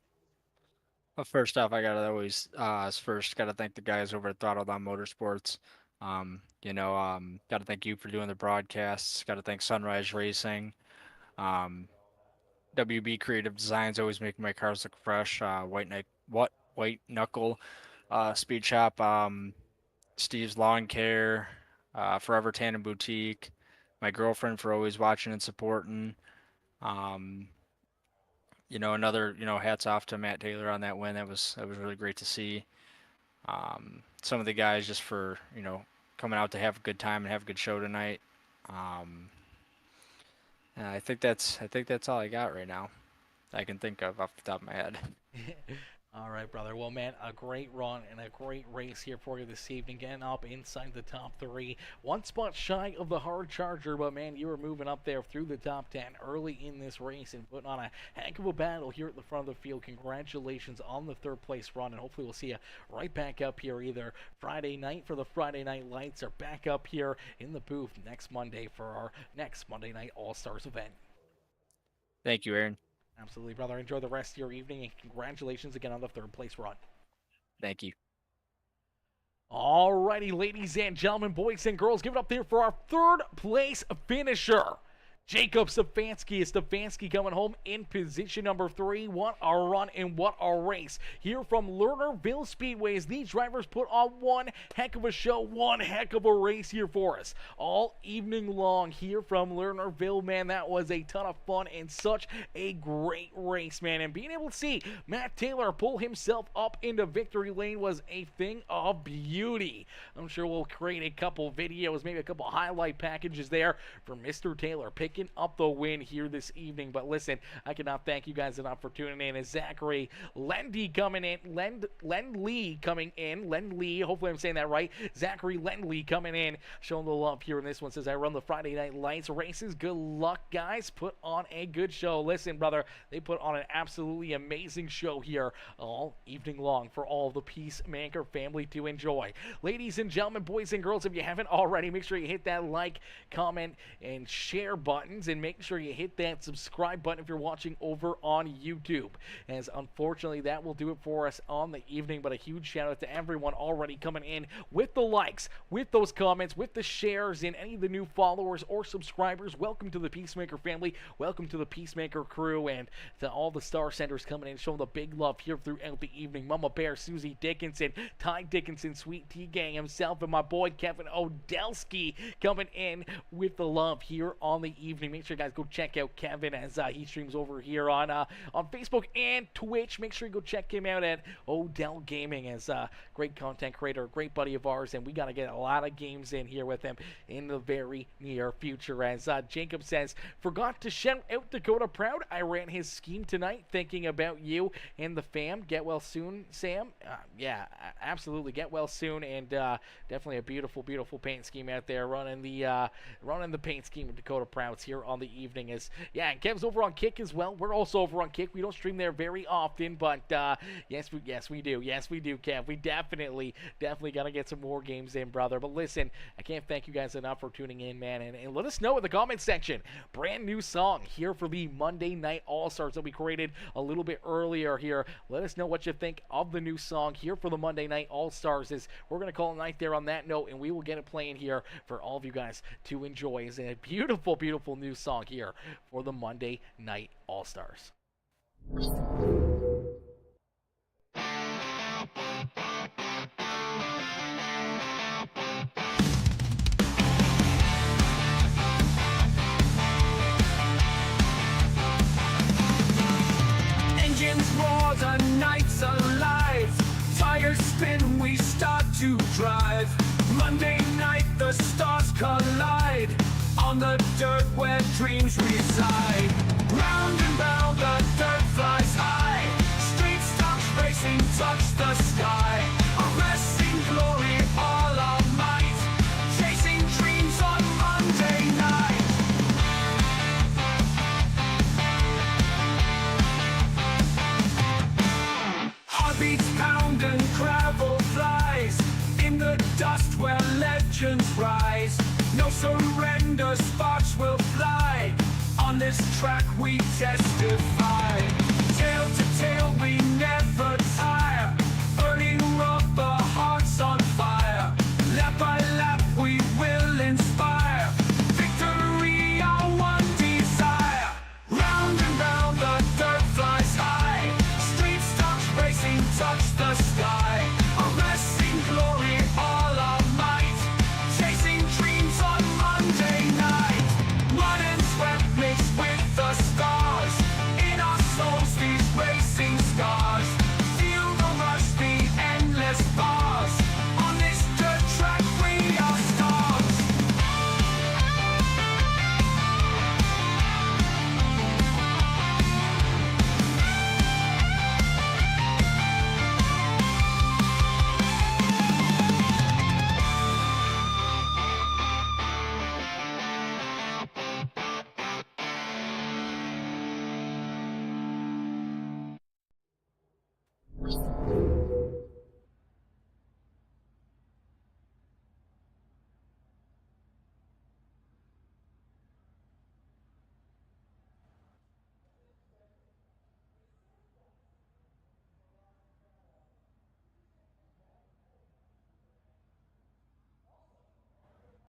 Well, first off, I gotta always gotta thank the guys over at Throttle Motorsports. Gotta thank you for doing the broadcasts. Gotta thank Sunrise Racing. WB Creative Designs always making my cars look fresh. White Knuckle Speed Shop. Steve's Lawn Care. Forever Tan and Boutique. My girlfriend for always watching and supporting. Hats off to Matt Taylor on that win. That was really great to see. Some of the guys just for, coming out to have a good time and have a good show tonight. And I think that's all I got right now. I can think of off the top of my head. All right, brother. Well, man, a great run and a great race here for you this evening. Getting up inside the top 3. 1 spot shy of the hard charger, but, man, you were moving up there through the top 10 early in this race and putting on a heck of a battle here at the front of the field. Congratulations on the 3rd place run, and hopefully we'll see you right back up here either Friday night for the Friday Night Lights or back up here in the booth next Monday for our next Monday Night All-Stars event. Thank you, Aaron. Absolutely, brother. Enjoy the rest of your evening, and congratulations again on the 3rd place run. Thank you. Alrighty, ladies and gentlemen, boys and girls, give it up there for our 3rd place finisher. Jacob Stefanski is Stefanski coming home in position number 3. What a run and what a race. Here from Lernerville Speedways, these drivers put on one heck of a show, one heck of a race here for us. All evening long here from Lernerville, man, that was a ton of fun and such a great race, man. And being able to see Matt Taylor pull himself up into victory lane was a thing of beauty. I'm sure we'll create a couple videos, maybe a couple highlight packages there for Mr. Taylor picking up the win here this evening. But listen, I cannot thank you guys enough for tuning in. As Zachary Lendy coming in, Lendley coming in, Lendley, hopefully I'm saying that right. Zachary Lendley coming in, showing the love here in this one. Says, I run the Friday Night Lights races. Good luck, guys. Put on a good show. Listen, brother, they put on an absolutely amazing show here all evening long for all the Peacemaker family to enjoy. Ladies and gentlemen, boys and girls, if you haven't already, make sure you hit that like, comment, and share button. And make sure you hit that subscribe button if you're watching over on YouTube, as unfortunately that will do it for us on the evening. But a huge shout out to everyone already coming in with the likes, with those comments, with the shares, and any of the new followers or subscribers. Welcome to the Peacemaker family, welcome to the Peacemaker crew, and to all the star senders coming in showing the big love here throughout the evening. Mama Bear, Susie Dickinson, Ty Dickinson, Sweet Tea Gang himself, and my boy Kevin Odelski coming in with the love here on the evening. Make sure you guys go check out Kevin as he streams over here on Facebook and Twitch. Make sure you go check him out at Odell Gaming, as a great content creator, a great buddy of ours, and we got to get a lot of games in here with him in the very near future. As Jacob says, forgot to shout out Dakota Proud. I ran his scheme tonight thinking about you and the fam. Get well soon, Sam. Yeah, absolutely. Get well soon, and definitely a beautiful, beautiful paint scheme out there running the paint scheme with Dakota Proud's here on the evening. As and Kev's over on Kick as well. We're also over on Kick. We don't stream there very often, but yes we do, Kev. We definitely gotta get some more games in, brother. But listen, I can't thank you guys enough for tuning in, man, and let us know in the comment section. Brand new song here for the Monday Night All-Stars that we created a little bit earlier here. Let us know what you think of the new song here for the Monday Night All-Stars. As we're gonna call it a night there on that note, and we will get it playing here for all of you guys to enjoy. It's a beautiful, beautiful new song here for the Monday Night All-Stars. Engines roar, the night's alive. Tires spin, we start to drive. Monday night, the stars collide. On the dirt where dreams reside. Round and round, the dirt flies high. Street stops racing, touch the sky. Arresting glory, all our might. Chasing dreams on Monday night. beats pound and gravel flies. In the dust where legends rise. No surrender, sparks will fly. On this track we testify. Tail to tail we never tire. Burning rubber, hearts on fire. Lap by lap we will inspire. Victory our one desire. Round and round the dirt flies high. Street stops racing touch